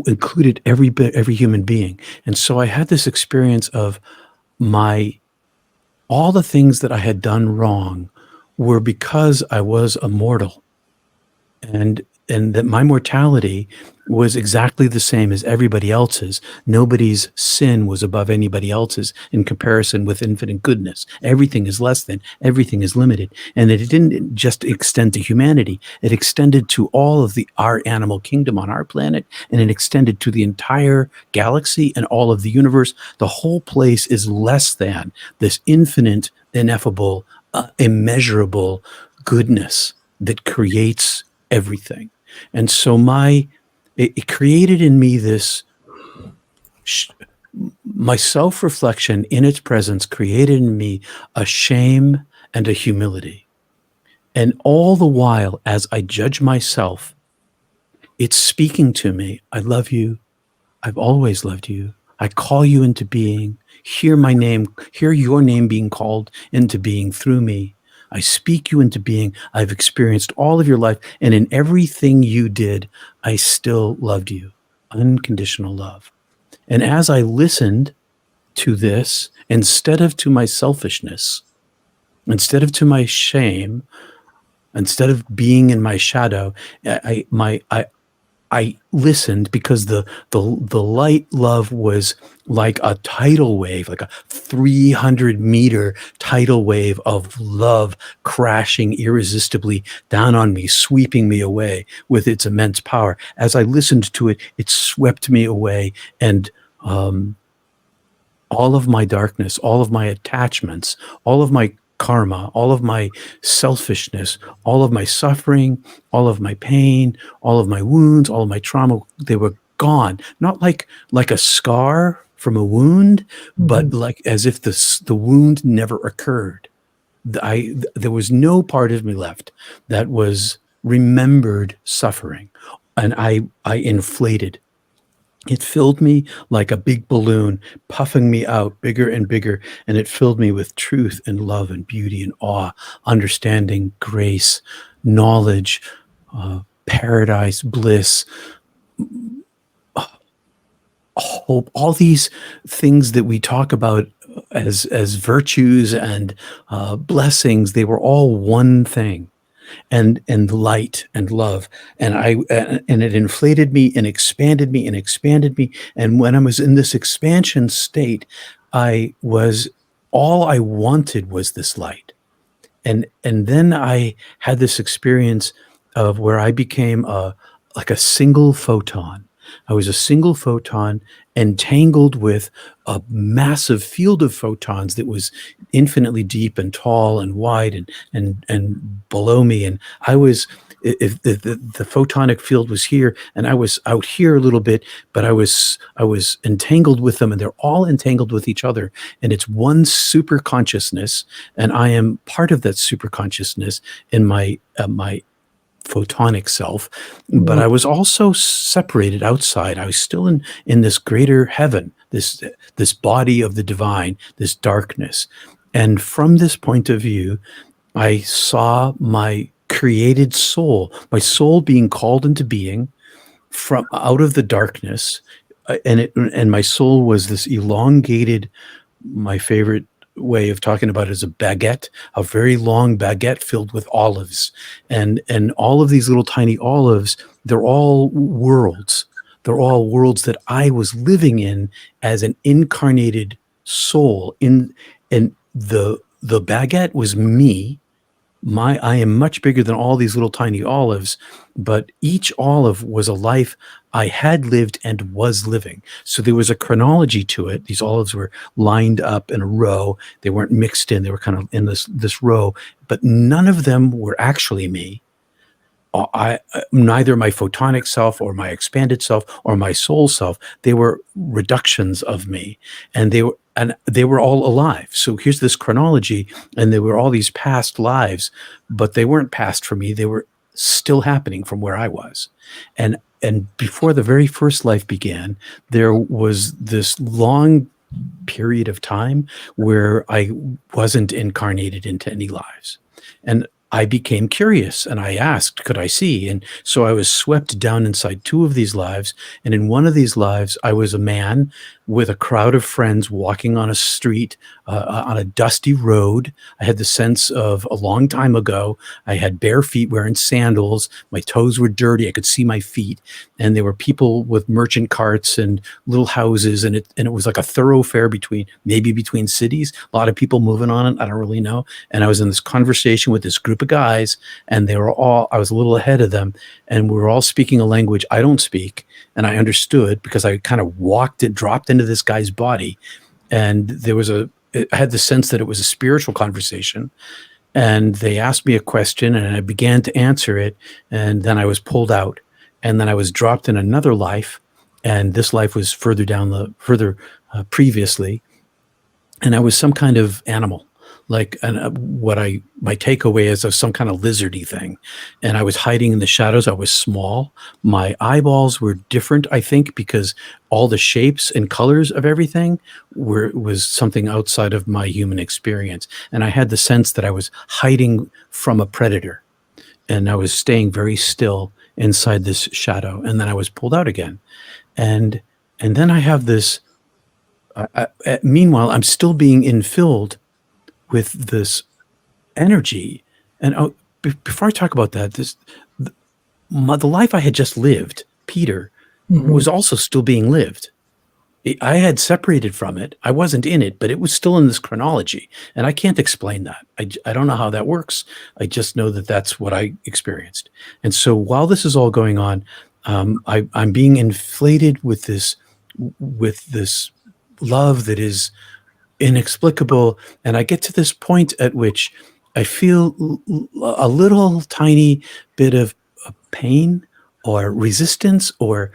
S2: included every human being. And so I had this experience of all the things that I had done wrong were because I was a mortal, and that my mortality was exactly the same as everybody else's. Nobody's sin was above anybody else's in comparison with infinite goodness. Everything is less than, everything is limited. And it didn't just extend to humanity. It extended to all of our animal kingdom on our planet, and it extended to the entire galaxy and all of the universe. The whole place is less than this infinite, ineffable, immeasurable goodness that creates everything. And so it created in me this My self-reflection in its presence created in me a shame and a humility. And all the while, as I judge myself, it's speaking to me. I love you. I've always loved you. I call you into being. Hear my name, hear your name being called into being through me. I speak you into being. I've experienced all of your life, and in everything you did, I still loved you. Unconditional love. And as I listened to this, instead of to my selfishness, instead of to my shame, instead of being in my shadow, I listened because the light love was like a tidal wave, like a 300-meter tidal wave of love crashing irresistibly down on me, sweeping me away with its immense power. As I listened to it, it swept me away, and um, all of my darkness, all of my attachments, all of my karma, all of my selfishness, all of my suffering, all of my pain, all of my wounds, all of my trauma, they were gone. Not like a scar from a wound, but
S1: Mhm.
S2: like as if the wound never occurred. There was no part of me left that was remembered suffering, and I inflated. It filled me like a big balloon, puffing me out bigger and bigger, and it filled me with truth and love and beauty and awe, understanding, grace, knowledge, paradise, bliss, hope, all these things that we talk about as virtues and blessings. They were all one thing, and light and love, and it inflated me and expanded me and expanded me. And when I was in this expansion state, I was all I wanted was this light. And then I had this experience of where I became a like a single photon. I was a single photon entangled with a massive field of photons that was infinitely deep and tall and wide and below me. And I was, if the photonic field was here and I was out here a little bit, but I was entangled with them, and they're all entangled with each other. And it's one super consciousness, and I am part of that super consciousness in my photonic self. But
S1: Mm.
S2: I was also separated outside. I was still in this greater heaven, this body of the divine, this darkness. And from this point of view, I saw my created soul, my soul being called into being from out of the darkness. And my soul was this elongated, my favorite way of talking about it is a baguette, a very long baguette filled with olives. And all of these little tiny olives, they're all worlds. They're all worlds that I was living in as an incarnated soul. And the baguette was me. I am much bigger than all these little tiny olives, but each olive was a life I had lived and was living. So there was a chronology to it. These olives were lined up in a row. They weren't mixed in. They were kind of in this row, but none of them were actually me. Neither my photonic self or my expanded self or my soul self, they were reductions of me, and they were all alive. So here's this chronology, and there were all these past lives, but they weren't past for me. They were still happening from where I was. And before the very first life began, there was this long period of time where I wasn't incarnated into any lives. And I became curious, and I asked, could I see? And so I was swept down inside two of these lives. And in one of these lives, I was a man with a crowd of friends walking on a street, on a dusty road. I had the sense of a long time ago. I had bare feet wearing sandals. My toes were dirty. I could see my feet. And there were people with merchant carts and little houses. And it was like a thoroughfare between cities. A lot of people moving on it. I don't really know. And I was in this conversation with this group of guys, and I was a little ahead of them, and we were all speaking a language I don't speak. And I understood because I kind of dropped into this guy's body. And I had the sense that it was a spiritual conversation. And they asked me a question, and I began to answer it. And then I was pulled out. And then I was dropped in another life. and this life was further previously, and I was some kind of animal, like what I my takeaway is of some kind of lizardy thing, and I was hiding in the shadows. I was small. My eyeballs were different, I think, because all the shapes and colors of everything was something outside of my human experience, and I had the sense that I was hiding from a predator, and I was staying very still inside this shadow, and then I was pulled out again, and and then I have this. Meanwhile, I'm still being infilled with this energy. And before I talk about that, the life I had just lived, Peter,
S1: Mhm.
S2: was also still being lived. I had separated from it. I wasn't in it, but it was still in this chronology. And I can't explain that. I don't know how that works. I just know that that's what I experienced. And so while this is all going on, I'm being inflated with this love that is inexplicable. And I get to this point at which I feel a little tiny bit of pain or resistance or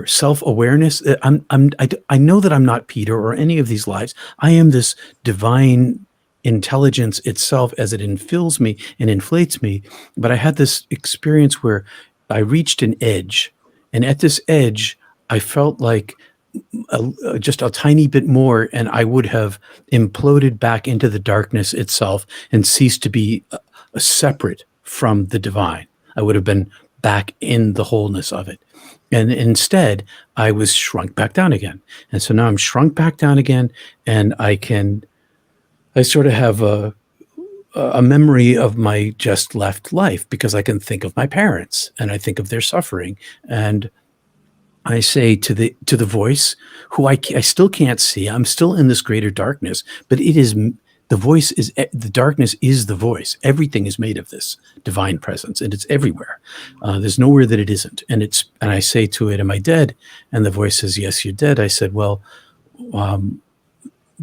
S2: self-awareness. I know that I'm not Peter or any of these lives. I am this divine intelligence itself as it infills me and inflates me. But I had this experience where I reached an edge, and at this edge I felt like just a tiny bit more, and I would have imploded back into the darkness itself and ceased to be separate from the divine. I would have been back in the wholeness of it. And instead, I was shrunk back down again. And so now I'm shrunk back down again, and I sort of have a memory of my just left life because I can think of my parents and I think of their suffering. And I say to the voice, who I still can't see. I'm still in this greater darkness, but it is the voice is the darkness is the voice. Everything is made of this divine presence, and it's everywhere. There's nowhere that it isn't. And I say to it, "Am I dead?" And the voice says, "Yes, you're dead." I said, "Well,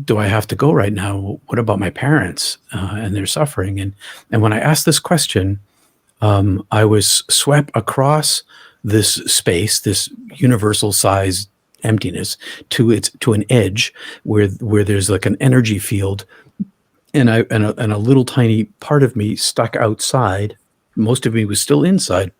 S2: do I have to go right now? What about my parents and their suffering?" And when I asked this question, I was swept across this space, this universal size emptiness, to an edge where there's like an energy field, and a little tiny part of me stuck outside. Most of me was still inside.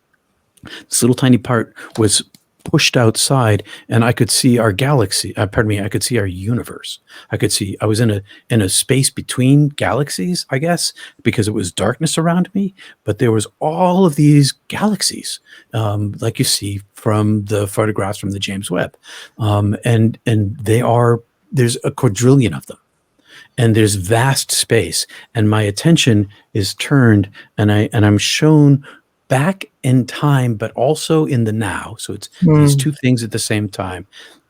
S2: This little tiny part was pushed outside, and I could see our galaxy. Pardon me, I could see our universe. I was in a space between galaxies, I guess, because it was darkness around me. But there was all of these galaxies, like you see from the photographs from the James Webb, and there's a quadrillion of them, and there's vast space, and my attention is turned, and I'm shown back in time but also in the now. So it's these
S1: Mm.
S2: two things at the same time,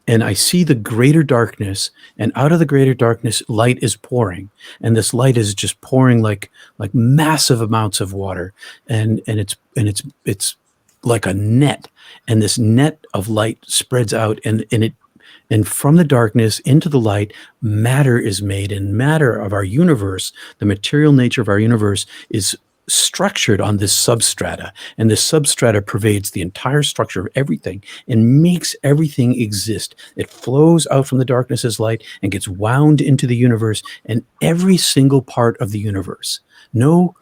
S2: and I see the greater darkness, and out of the greater darkness light is pouring, and this light is just pouring like massive amounts of water, and it's like a net, and this net of light spreads out, and from the darkness into the light, matter is made, and matter of our universe, the material nature of our universe, is structured on this substrata. And this substrata pervades the entire structure of everything and makes everything exist. It flows out from the darkness as light and gets wound into the universe, and every single part of the universe. No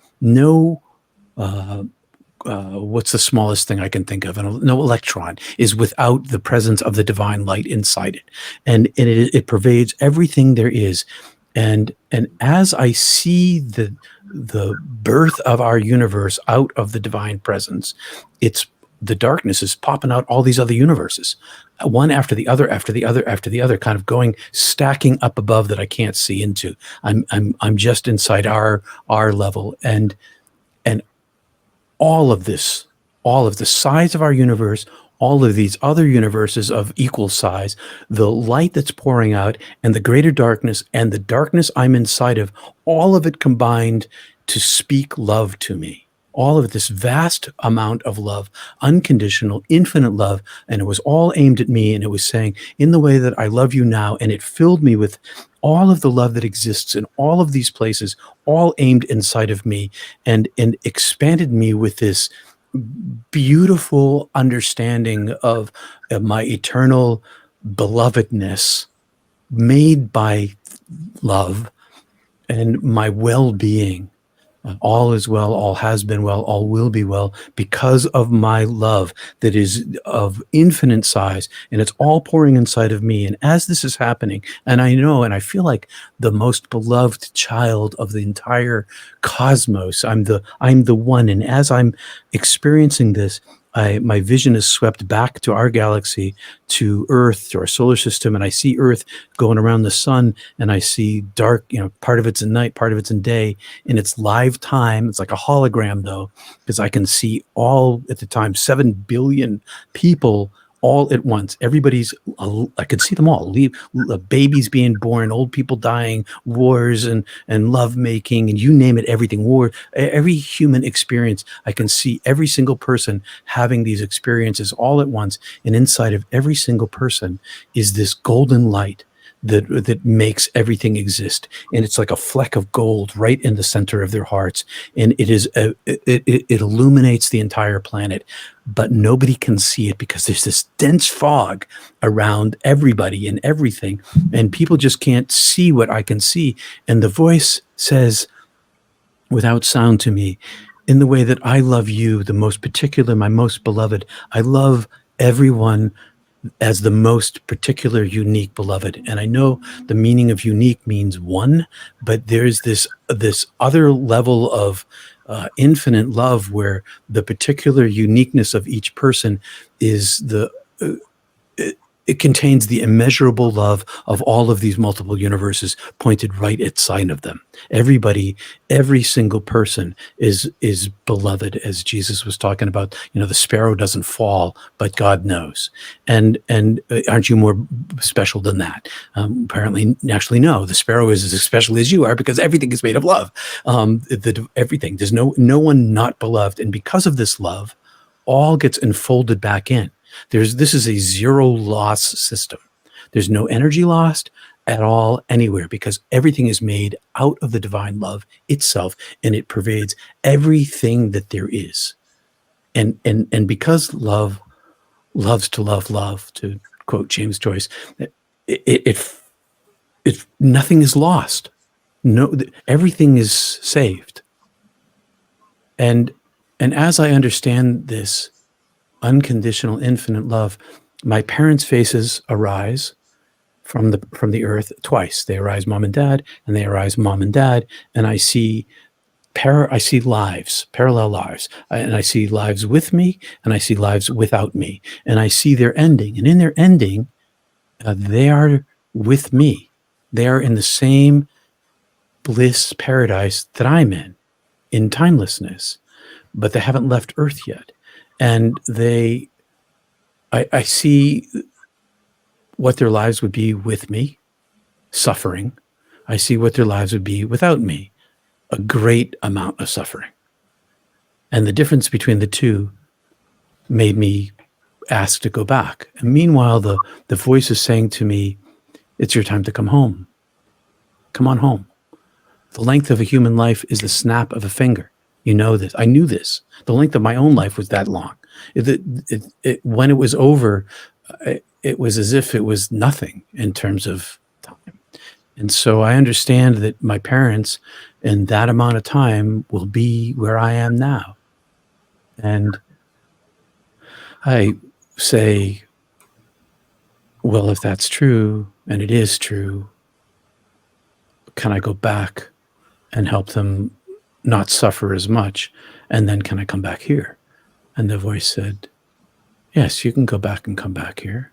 S2: what's the smallest thing I can think of? And no electron is without the presence of the divine light inside it, and it pervades everything there is. And as I see the birth of our universe out of the divine presence, it's the darkness is popping out all these other universes, one after the other, after the other, after the other, kind of going stacking up above that I can't see into. I'm just inside our level, and all of this, all of the size of our universe, all of these other universes of equal size, the light that's pouring out, and the greater darkness, and the darkness I'm inside of, all of it combined to speak love to me. All of this vast amount of love, unconditional, infinite love, and it was all aimed at me, and it was saying, in the way that I love you now, and it filled me with all of the love that exists in all of these places, all aimed inside of me, and expanded me with this beautiful understanding of my eternal belovedness made by love and my well-being. All is well, all has been well, all will be well because of my love that is of infinite size, and it's all pouring inside of me. And as this is happening, and I know and I feel like the most beloved child of the entire cosmos, I'm the one. And as I'm experiencing this, my vision is swept back to our galaxy, to Earth, to our solar system, and I see Earth going around the sun, and I see dark, part of it's in night, part of it's in day, and it's live time. It's like a hologram, though, because I can see all at the time 7 billion people all at once. I could see them all. Babies being born, old people dying, wars and love making, and you name it, everything. Every human experience. I can see every single person having these experiences all at once, and inside of every single person is this golden light that makes everything exist, and it's like a fleck of gold right in the center of their hearts, and it illuminates the entire planet, but nobody can see it because there's this dense fog around everybody and everything, and people just can't see what I can see. And the voice says without sound to me, in the way that I love you, the most particular, my most beloved, I love everyone as the most particular, unique beloved. And I know the meaning of unique means one, but there's this other level of infinite love where the particular uniqueness of each person is it contains the immeasurable love of all of these multiple universes pointed right at sight of them. Everybody, every single person is beloved, as Jesus was talking about. The sparrow doesn't fall, but God knows. And aren't you more special than that? Apparently, actually, no. The sparrow is as special as you are because everything is made of love. Everything. There's no one not beloved, and because of this love, all gets enfolded back in. This is a zero loss system. There's no energy lost at all anywhere because everything is made out of the divine love itself, and it pervades everything that there is. And because love loves to love, to quote James Joyce, it nothing is lost. No, everything is saved. And as I understand this unconditional, infinite love, my parents' faces arise from the earth twice. They arise mom and dad, and they arise mom and dad, and I see lives, parallel lives, and I see lives with me, and I see lives without me, and I see their ending. And in their ending, they are with me. They are in the same bliss paradise that I'm in timelessness, but they haven't left Earth yet. And I see what their lives would be with me, suffering. I see what their lives would be without me, a great amount of suffering. And the difference between the two made me ask to go back. And meanwhile, the voice is saying to me, it's your time to come home. Come on home. The length of a human life is the snap of a finger. You know this. I knew this. The length of my own life was that long. When it was over, it was as if it was nothing in terms of time. And so I understand that my parents in that amount of time will be where I am now. And I say, well, if that's true, and it is true, can I go back and help them not suffer as much? And then can I come back here? And the voice said, yes, you can go back and come back here.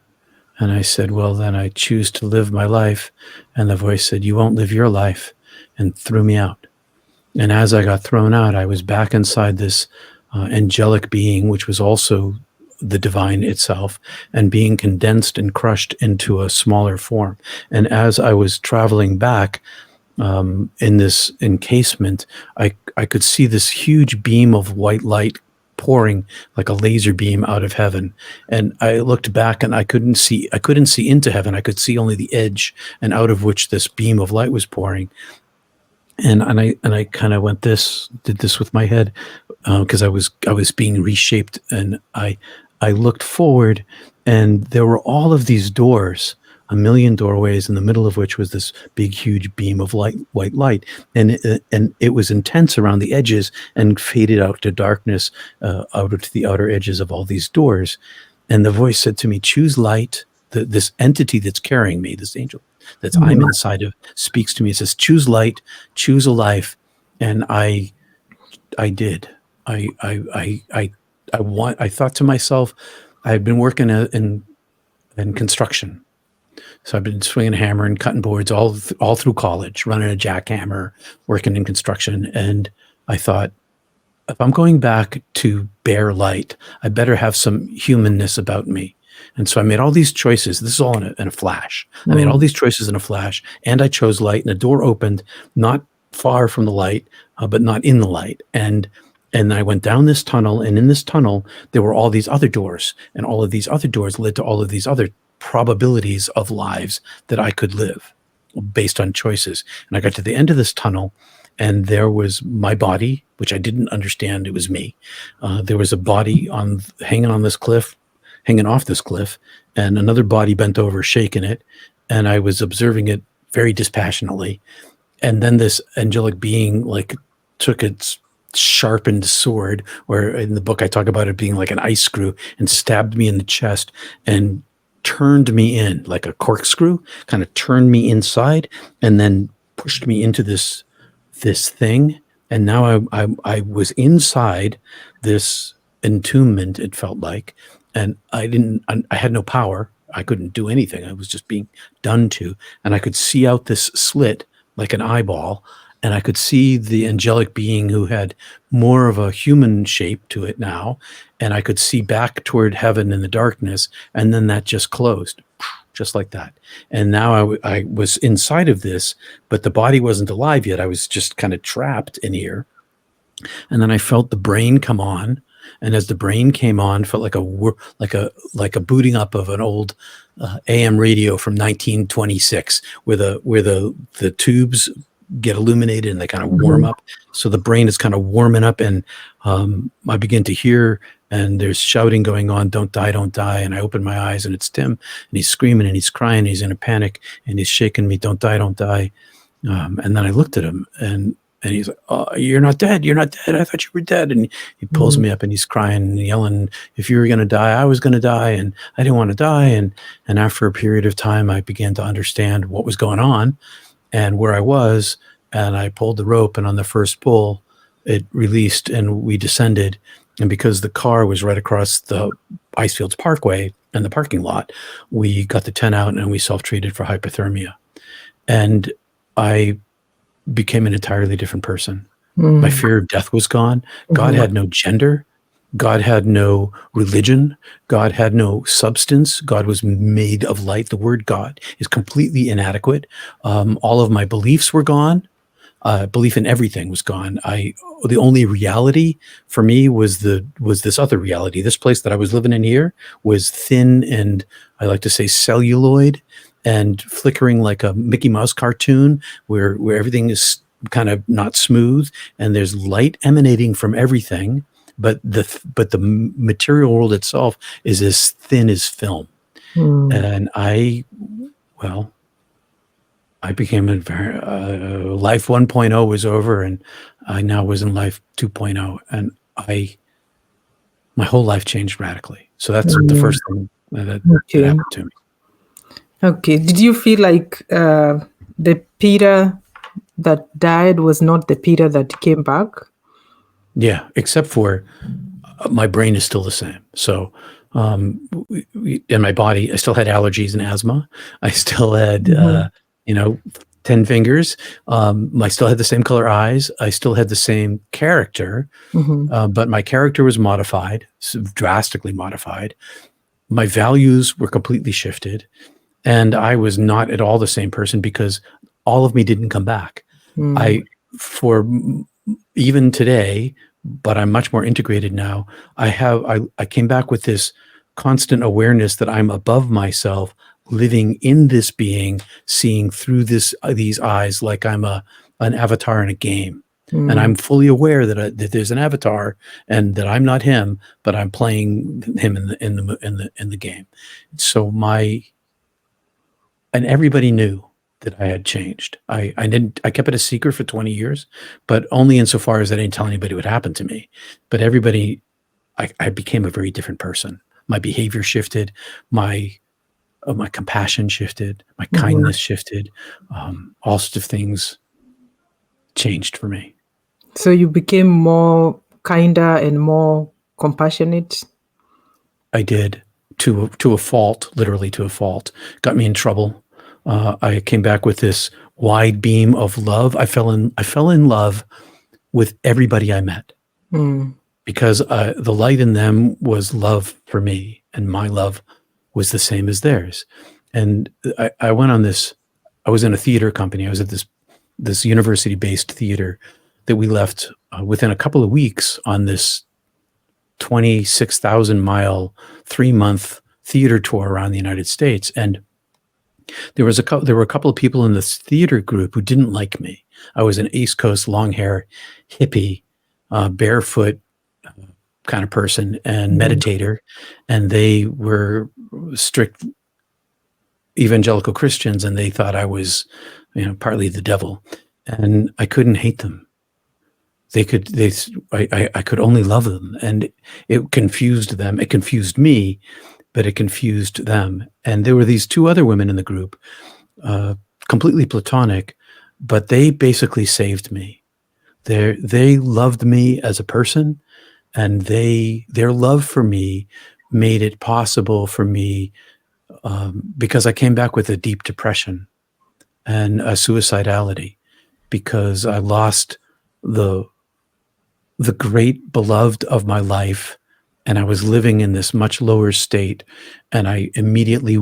S2: And I said, well, then I choose to live my life. And the voice said, you won't live your life, and threw me out. And as I got thrown out, I was back inside this angelic being, which was also the divine itself, and being condensed and crushed into a smaller form. And as I was traveling back in this encasement, I could see this huge beam of white light pouring like a laser beam out of heaven. And I looked back and I couldn't see into heaven. I could see only the edge, and out of which this beam of light was pouring. And I kind of did this with my head, because I was being reshaped, and I looked forward, and there were all of these doors, a million doorways, in the middle of which was this big, huge beam of light, white light, and it was intense around the edges and faded out to darkness, out to the outer edges of all these doors. And the voice said to me, "Choose light." This entity that's carrying me, this angel that's I'm
S1: Mm.
S2: inside of, speaks to me. It says, "Choose light, choose a life," and I did. I I I I I thought to myself, I had been working in construction, so I've been swinging a hammer and cutting boards all through college, running a jackhammer, working in construction, and I thought, if I'm going back to bare light, I better have some humanness about me. And so I made all these choices. This is all in a flash. I made all
S1: Mm.
S2: these choices in a flash, and I chose light, and a door opened, not far from the light, but not in the light. And I went down this tunnel, and in this tunnel, there were all these other doors, and all of these other doors led to all of these other probabilities of lives that I could live based on choices. And I got to the end of this tunnel, and there was my body, which I didn't understand it was me. There was a body hanging on this cliff, hanging off this cliff, and another body bent over, shaking it, and I was observing it very dispassionately. And then this angelic being like took its sharpened sword, or in the book I talk about it being like an ice screw, and stabbed me in the chest and turned me in like a corkscrew, kind of turned me inside, and then pushed me into this thing. And now I was inside this entombment, it felt like, and I had no power. I couldn't do anything. I was just being done to, and I could see out this slit like an eyeball, and I could see the angelic being who had more of a human shape to it now, and I could see back toward heaven in the darkness, and then that just closed, just like that. And now I was inside of this, but the body wasn't alive yet. I was just kind of trapped in here. And then I felt the brain come on, and as the brain came on, felt like a booting up of an old AM radio from 1926, where the tubes get illuminated and they kind of warm
S1: Mhm.
S2: up. So the brain is kind of warming up, and I begin to hear, and there's shouting going on, "Don't die, don't die." And I open my eyes, and it's Tim, and he's screaming and he's crying, he's in a panic, and he's shaking me, "Don't die, don't die." And then I looked at him, and he's like, "Oh, you're not dead. You're not dead. I thought you were dead." And he pulls
S1: Mm.
S2: me up, and he's crying and yelling, "If you were going to die, I was going to die. And I didn't want to die." And after a period of time, I began to understand what was going on and where I was. And I pulled the rope, and on the first pull, it released, and we descended. And because the car was right across the Icefields Parkway and the parking lot, we got the tent out, and we self-treated for hypothermia. And I became an entirely different person. My
S1: Mm.
S2: fear of death was gone. God
S1: Mhm.
S2: had no gender. God had no religion. God had no substance. God was made of light. The word God is completely inadequate. All of my beliefs were gone. Belief in everything was gone. The only reality for me was this other reality. This place that I was living in here was thin, and I like to say celluloid, and flickering like a Mickey Mouse cartoon, where everything is kind of not smooth, and there's light emanating from everything, but the material world itself is as thin as film.
S1: Mm.
S2: And well, I became a very life 1.0 was over, and I now was in life 2.0, and I my whole life changed radically. So that's the
S1: Mm.
S2: first thing that
S1: Okay.
S2: happened to me.
S1: Okay. Did you feel like the Peter that died was not the Peter that came back?
S2: Yeah, except for my brain is still the same. So in my body, I still had allergies and asthma. I still had
S1: Mhm.
S2: 10 fingers. I still had the same color eyes. I still had the same character,
S1: Mhm.
S2: but my character was modified, drastically modified. My values were completely shifted, and I was not at all the same person because all of me didn't come back.
S1: Mm.
S2: I for even today, but I'm much more integrated now. I came back with this constant awareness that I'm above myself, living in this being, seeing through these eyes like I'm an avatar in a game. And
S1: Mm.
S2: I'm fully aware that there's an avatar and that I'm not him, but I'm playing him in the game. So and everybody knew that I had changed. I kept it a secret for 20 years, but only insofar as I didn't tell anybody what happened to me. But everybody, I became a very different person. My behavior shifted, my compassion shifted, my
S1: Mhm.
S2: kindness shifted, all sorts of things changed for me.
S1: So you became more kinder and more compassionate.
S2: I did, to a fault, literally to a fault. Got me in trouble. I came back with this wide beam of love. I fell in love with everybody I met
S1: Mm.
S2: because the light in them was love for me, and my love was the same as theirs. And I went on this. I was in a theater company. I was at this university based theater that we left within a couple of weeks on this 26,000-mile 3-month theater tour around the United States. And there were a couple of people in this theater group who didn't like me. I was an East Coast long hair hippie, barefoot kind of person and
S1: Mhm.
S2: meditator, and they were strict evangelical Christians, and they thought I was, partly the devil, and I couldn't hate them. I could only love them, and it confused them. It confused me, but it confused them. And there were these two other women in the group, uh, completely platonic, but they basically saved me. They loved me as a person, and their love for me made it possible for me, because I came back with a deep depression and a suicidality because I lost the the great beloved of my life, and I was living in this much lower state, and I immediately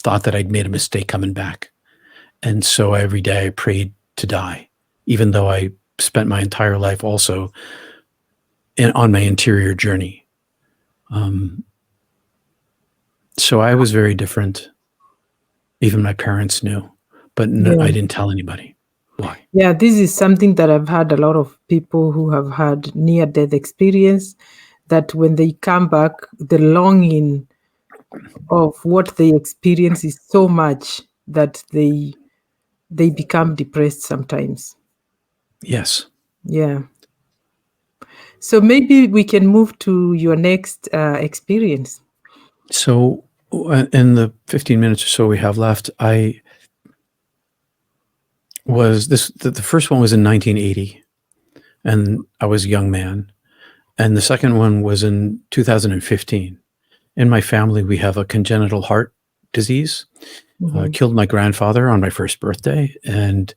S2: thought that I'd made a mistake coming back. And so every day I prayed to die, even though I spent my entire life also on my interior journey. Um, so I was very different. Even my parents knew, but no,
S1: Yeah.
S2: I didn't tell anybody. Why?
S1: Yeah, this is something that I've had a lot of people who have had near death experience, that when they come back, the longing of what they experience is so much that they become depressed sometimes.
S2: Yes.
S1: Yeah. So maybe we can move to your next experience.
S2: So in the 15 minutes or so we have left, I was this the first one was in 1980, and I was a young man, and the second one was in 2015. In my family, we have a congenital heart disease.
S1: Mhm.
S2: Killed my grandfather on my first birthday, and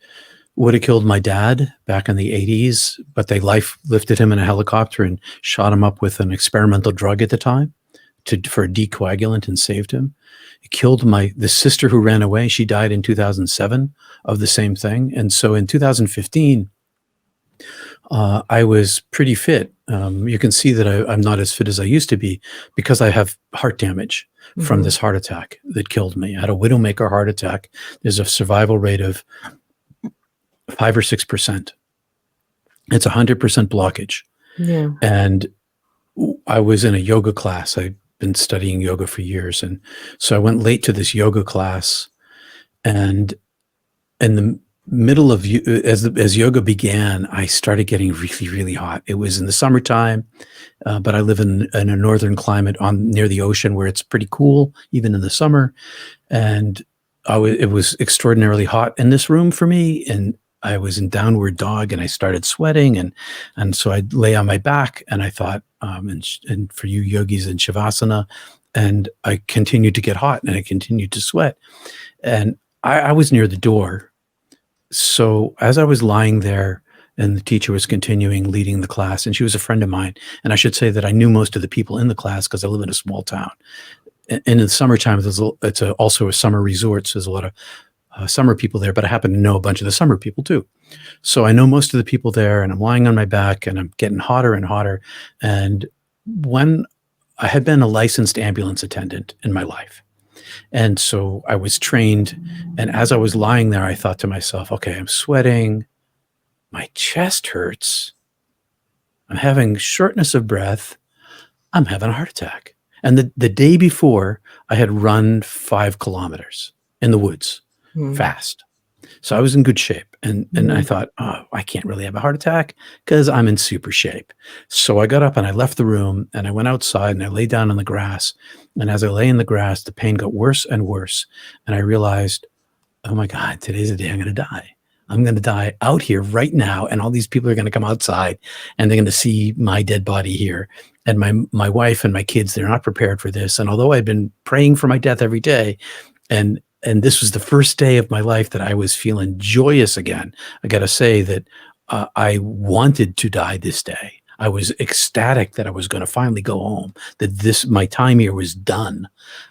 S2: would have killed my dad back in the 80s, but they life lifted him in a helicopter and shot him up with an experimental drug at the time for a decoagulant and saved him. It killed the sister who ran away. She died in 2007 of the same thing. And so in 2015, I was pretty fit. You can see that I'm not as fit as I used to be because I have heart damage from
S1: Mhm.
S2: this heart attack that killed me. I had a widowmaker heart attack. There's a survival rate of 5 or 6%. It's 100% blockage.
S1: Yeah.
S2: And I was in a yoga class. I've been studying yoga for years. And so I went late to this yoga class. And in the middle of as yoga began, I started getting really, really hot. It was in the summertime, but I live in a northern climate near the ocean where it's pretty cool, even in the summer. And it was extraordinarily hot in this room for me. And I was in downward dog, and I started sweating, and so I lay on my back, and I thought, and for you yogis in shavasana, and I continued to get hot, and I continued to sweat, and I was near the door. So as I was lying there, and the teacher was continuing leading the class, and she was a friend of mine, and I should say that I knew most of the people in the class because I live in a small town. And in the summertime, it's also a summer resort, so there's a lot of summer people there, but I happen to know a bunch of the summer people too. So I know most of the people there, and I'm lying on my back, and I'm getting hotter and hotter. And when I had been a licensed ambulance attendant in my life, and so I was trained. And as I was lying there, I thought to myself, okay, I'm sweating. my chest hurts. I'm having shortness of breath. I'm having a heart attack. And the day before, I had run 5 kilometers in the woods
S1: Mm.
S2: fast. So I was in good shape. And I
S1: Mm.
S2: thought, oh, I can't really have a heart attack because I'm in super shape. So I got up and I left the room and I went outside and I lay down on the grass. And as I lay in the grass, the pain got worse and worse. And I realized, oh my God, today's the day I'm going to die. I'm going to die out here right now. And all these people are going to come outside and they're going to see my dead body here. And my wife and my kids, they're not prepared for this. And although I'd been praying for my death every day, and this was the first day of my life that I was feeling joyous again. I got to say that I wanted to die this day. I was ecstatic that I was going to finally go home, that my time here was done.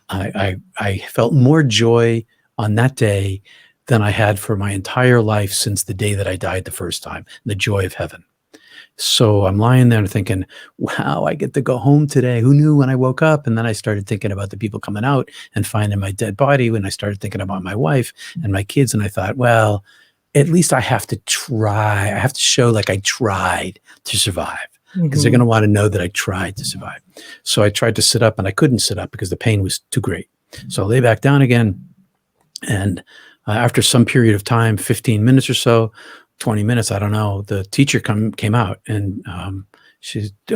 S2: I felt more joy on that day than I had for my entire life since the day that I died the first time, the joy of heaven. So I'm lying there thinking, wow, I get to go home today. Who knew when I woke up? And then I started thinking about the people coming out and finding my dead body. When I started thinking about my wife and my kids, and I thought, well, at least I have to try. I have to show like I tried to survive because they're going
S1: Mhm.
S2: to want to know that I tried to survive. So I tried to sit up and I couldn't sit up because the pain was too great. So I lay back down again. And after some period of time, 15 minutes or so, 20 minutes, I don't know, the teacher came out and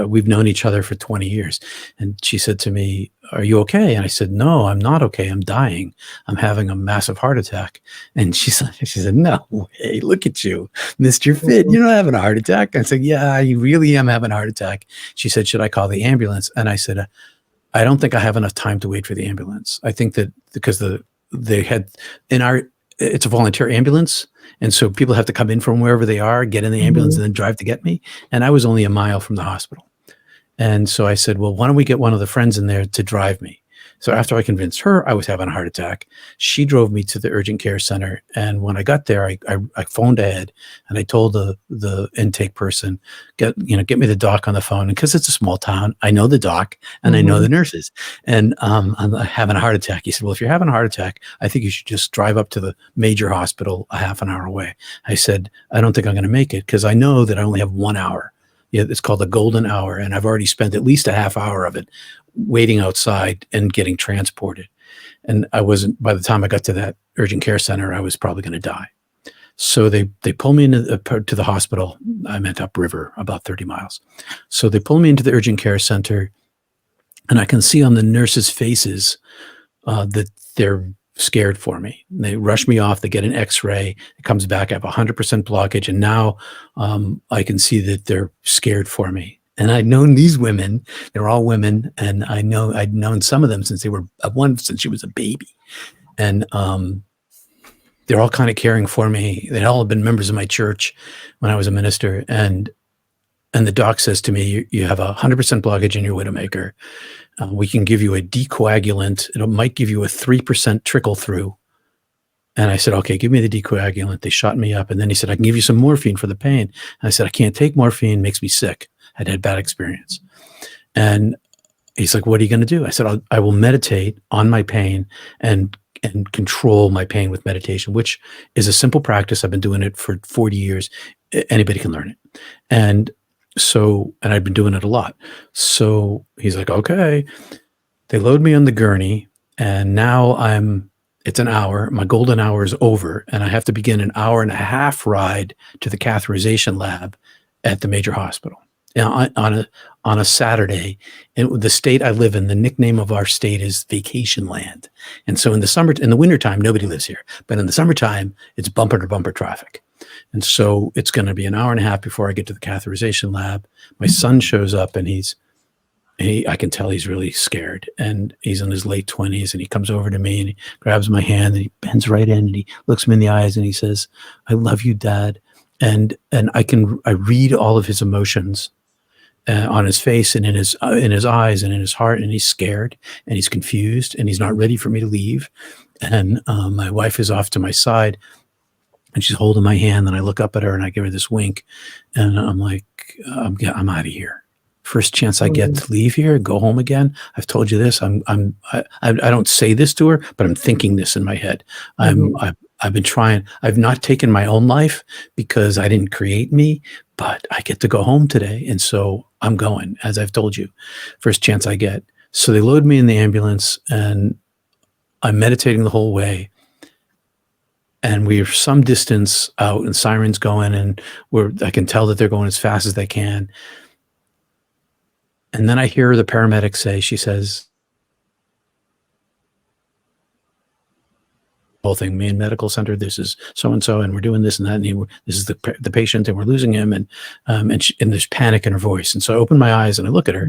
S2: we've known each other for 20 years. And she said to me, are you okay? And I said, no, I'm not okay. I'm dying. I'm having a massive heart attack. And she said, no way, look at you, Mr. Fit.
S1: Mhm.
S2: You're not having a heart attack. I said, yeah, I really am having a heart attack. She said, should I call the ambulance? And I said, I don't think I have enough time to wait for the ambulance. I think that because they had it's a volunteer ambulance. And so people have to come in from wherever they are, get in the ambulance
S1: Mhm.
S2: and then drive to get me. And I was only a mile from the hospital. And so I said, well, why don't we get one of the friends in there to drive me? So after I convinced her I was having a heart attack, she drove me to the urgent care center. And when I got there, I phoned ahead and I told the intake person, get me the doc on the phone. And because it's a small town, I know the doc and I know
S1: Mhm.
S2: the nurses. And I'm having a heart attack. He said, well, if you're having a heart attack, I think you should just drive up to the major hospital a half an hour away. I said, I don't think I'm going to make it because I know that I only have 1 hour. Yeah, it's called the golden hour. And I've already spent at least a half hour of it waiting outside and getting transported. And I wasn't, by the time I got to that urgent care center, I was probably going to die. So they pull me into to the hospital. I meant upriver, about 30 miles. So they pull me into the urgent care center, and I can see on the nurses' faces that they're scared for me. They rush me off. They get an X-ray. It comes back. I have 100% blockage, and now I can see that they're scared for me. And I'd known these women; they're all women, and I'd known some of them since they were one since she was a baby, and they're all kind of caring for me. They'd all been members of my church when I was a minister, and the doc says to me, "You have 100% blockage in your widowmaker. We can give you a decoagulant. It might give you a 3% trickle through." And I said, okay, give me the decoagulant. They shot me up. And then he said, I can give you some morphine for the pain. And I said, I can't take morphine. It makes me sick. I'd had bad experience. And he's like, what are you going to do? I said, I will meditate on my pain and control my pain with meditation, which is a simple practice. I've been doing it for 40 years. Anybody can learn it. And I've been doing it a lot. So he's like, okay. They load me on the gurney, and now it's an hour. My golden hour is over, and I have to begin an hour and a half ride to the catheterization lab at the major hospital on a Saturday. In the state I live in, the nickname of our state is Vacation Land. And so in the wintertime, nobody lives here. But in the summertime, it's bumper to bumper traffic. And so it's going to be an hour and a half before I get to the catheterization lab. My son shows up, and I can tell he's really scared, and he's in his late 20s, and he comes over to me and he grabs my hand and he bends right in and he looks me in the eyes and he says, I love you, Dad. And I read all of his emotions on his face and in his eyes and in his heart. And he's scared and he's confused and he's not ready for me to leave. And my wife is off to my side and she's holding my hand, and I look up at her and I give her this wink, and I'm like, I'm out of here. First chance I get
S1: Mhm.
S2: to leave here, go home again. I've told you this. I don't say this to her, but I'm thinking this in my head.
S1: Mhm.
S2: I've been trying. I've not taken my own life because I didn't create me, but I get to go home today. And so I'm going, as I've told you, first chance I get. So they load me in the ambulance and I'm meditating the whole way. And we're some distance out and sirens going and I can tell that they're going as fast as they can. And then I hear the paramedic say, she says, whole thing, main medical center, this is so-and-so, and we're doing this and that, and this is the patient, and we're losing him, and there's panic in her voice. And so I open my eyes and I look at her,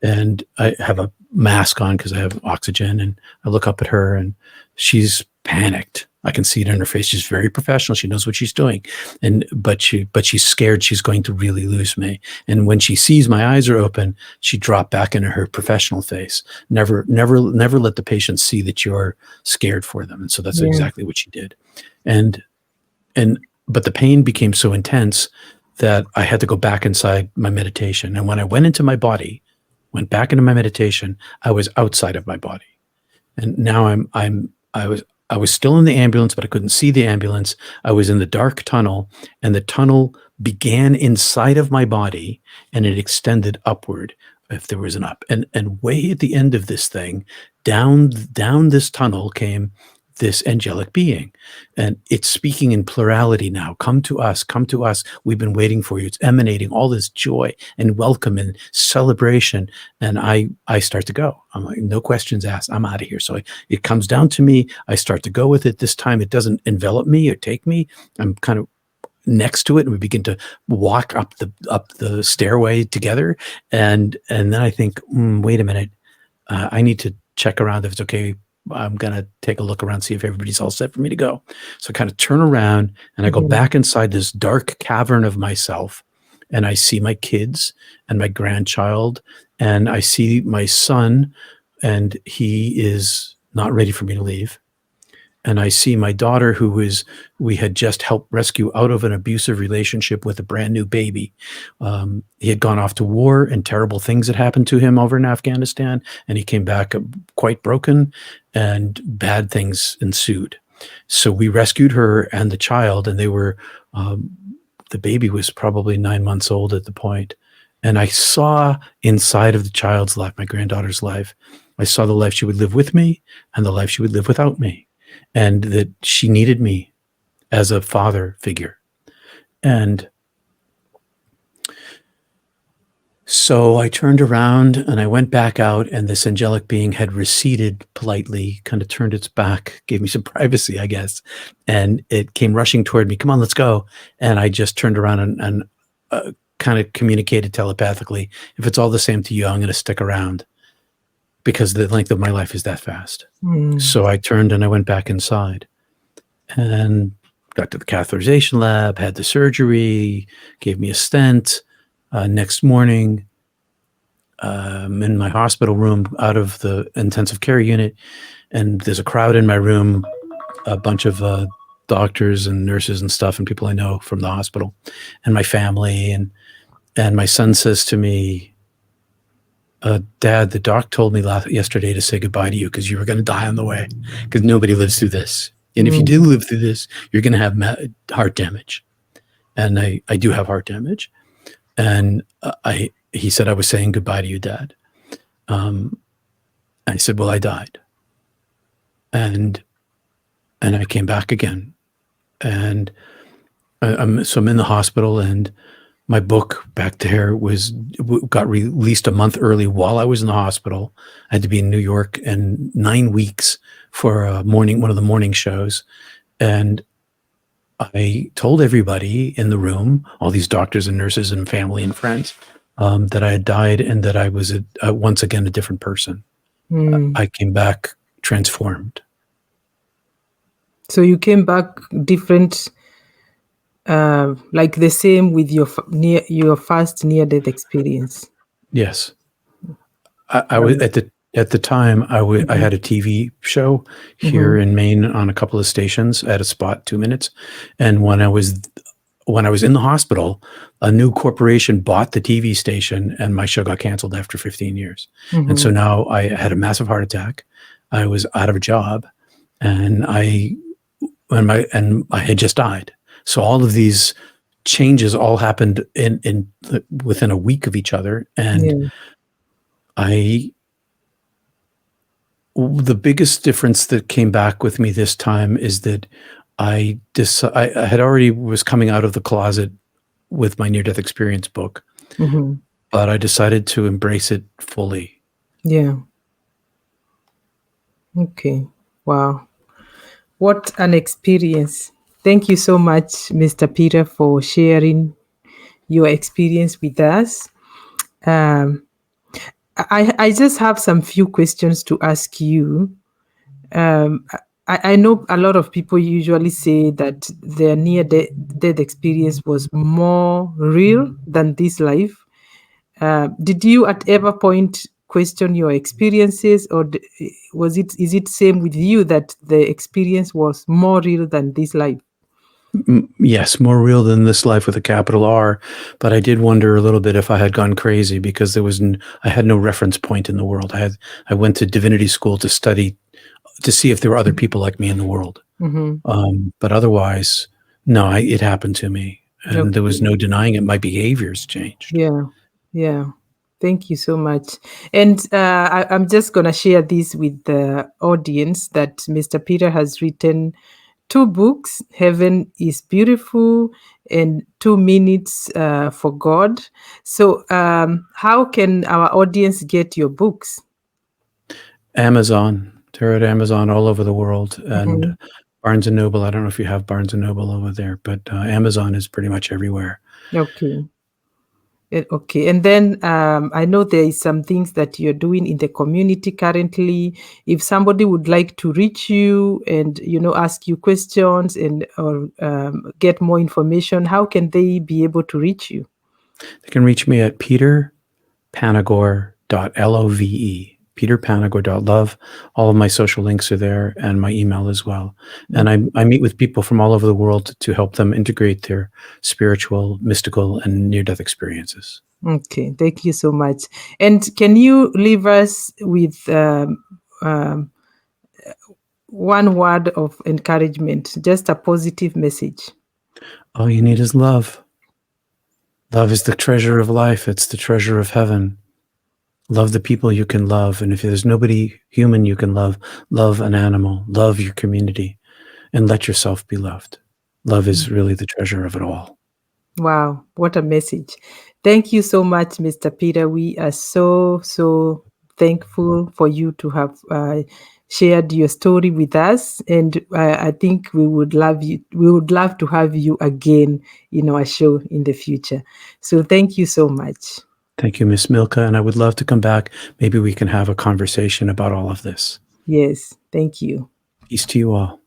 S2: and I have a mask on because I have oxygen, and I look up at her, and she's panicked. I can see it in her face. She's very professional. She knows what she's doing, but she's scared she's going to really lose me. And when she sees my eyes are open, she dropped back into her professional face. Never let the patient see that you're scared for them. And so that's exactly what she did. But the pain became so intense that I had to go back inside my meditation. And when I went into my body, went back into my meditation, I was outside of my body. And now I was still in the ambulance, but I couldn't see the ambulance. I was in the dark tunnel, and the tunnel began inside of my body, and it extended upward if there was an up. And way at the end of this thing, down this tunnel came this angelic being. And it's speaking in plurality now. Come to us, come to us. We've been waiting for you. It's emanating all this joy and welcome and celebration. And I start to go. I'm like, no questions asked. I'm out of here. So it comes down to me. I start to go with it. This time it doesn't envelop me or take me. I'm kind of next to it, and we begin to walk up the stairway together. And then I think, wait a minute. I need to check around if it's okay. I'm going to take a look around, see if everybody's all set for me to go. So I kind of turn around and I go back inside this dark cavern of myself, and I see my kids and my grandchild, and I see my son, and he is not ready for me to leave. And I see my daughter, we had just helped rescue out of an abusive relationship with a brand new baby. He had gone off to war, and terrible things had happened to him over in Afghanistan. And he came back quite broken, and bad things ensued. So we rescued her and the child, and they were, the baby was probably 9 months old at the point. And I saw inside of the child's life, my granddaughter's life, I saw the life she would live with me and the life she would live without me. And that she needed me as a father figure. And so I turned around and I went back out, and this angelic being had receded politely, kind of turned its back, gave me some privacy, I guess. And it came rushing toward me. Come on, let's go. And I just turned around and kind of communicated telepathically. If it's all the same to you, I'm going to stick around, because the length of my life is that fast. So I turned and I went back inside and got to the catheterization lab, had the surgery, gave me a stent. Next morning, I'm in my hospital room out of the intensive care unit, and there's a crowd in my room, a bunch of doctors and nurses and stuff, and people I know from the hospital, and my family. And my son says to me, Dad, the doc told me yesterday to say goodbye to you because you were going to die on the way, because nobody lives through this. And if you do live through this, you're going to have heart damage. And I do have heart damage. And he said, I was saying goodbye to you, Dad. I said, well, I died. And I came back again. And I'm in the hospital, and my book back there got released a month early while I was in the hospital. I had to be in New York in 9 weeks for one of the morning shows. And I told everybody in the room, all these doctors and nurses and family and friends, that I had died and that I was once again a different person. I came back transformed.
S1: So you came back different, like the same with your first near-death experience.
S2: Yes, I was at the time. I had a TV show here in Maine on a couple of stations at a spot 2 minutes, and when I was in the hospital, a new corporation bought the TV station, and my show got canceled after 15 years. And so now I had a massive heart attack. I was out of a job, and I and I had just died. So all of these changes all happened in within a week of each other, and
S1: Yeah.
S2: I the biggest difference that came back with me this time is that I had already was coming out of the closet with my near death experience book,
S1: Mm-hmm.
S2: but I decided to embrace it fully.
S1: Yeah. Okay. Wow. What an experience. Thank you so much, Mr. Peter, for sharing your experience with us. Um, I just have some few questions to ask you. Um, I know a lot of people usually say that their death experience was more real than this life. Did you at ever point question your experiences, or is it same with you that the experience was more real than this life?
S2: Yes, more real than this life with a capital R. But I did wonder a little bit if I had gone crazy because I had no reference point in the world. I went to divinity school to study to see if there were other people like me in the world.
S1: Mm-hmm.
S2: But otherwise, no, it happened to me, and there was
S1: Okay.
S2: no denying it. My behaviors changed.
S1: Yeah. Yeah. Thank you so much. And I'm just going to share this with the audience that Mr. Peter has written two books: Heaven is Beautiful and 2 Minutes for God. So, how can our audience get your books?
S2: Amazon, they're at Amazon all over the world, and
S1: Mhm.
S2: Barnes and Noble. I don't know if you have Barnes and Noble over there, but Amazon is pretty much everywhere.
S1: Okay. Okay. And then I know there is some things that you're doing in the community currently. If somebody would like to reach you and ask you questions and or get more information, how can they be able to reach you?
S2: They can reach me at peterpanagore.love. peterpanagore.love. All of my social links are there and my email as well. And I meet with people from all over the world to help them integrate their spiritual, mystical, and near death experiences.
S1: Okay, thank you so much. And can you leave us with um, one word of encouragement, just a positive message?
S2: All you need is love. Love is the treasure of life, it's the treasure of heaven. Love the people you can love. And if there's nobody human you can love, love an animal, love your community, and let yourself be loved. Love is really the treasure of it all.
S1: Wow, what a message. Thank you so much, Mr. Peter. We are so thankful for you to have shared your story with us. And I think we would love to have you again in our show in the future. So thank you so much.
S2: Thank you, Miss Milka. And I would love to come back. Maybe we can have a conversation about all of this.
S1: Yes, thank you.
S2: Peace to you all.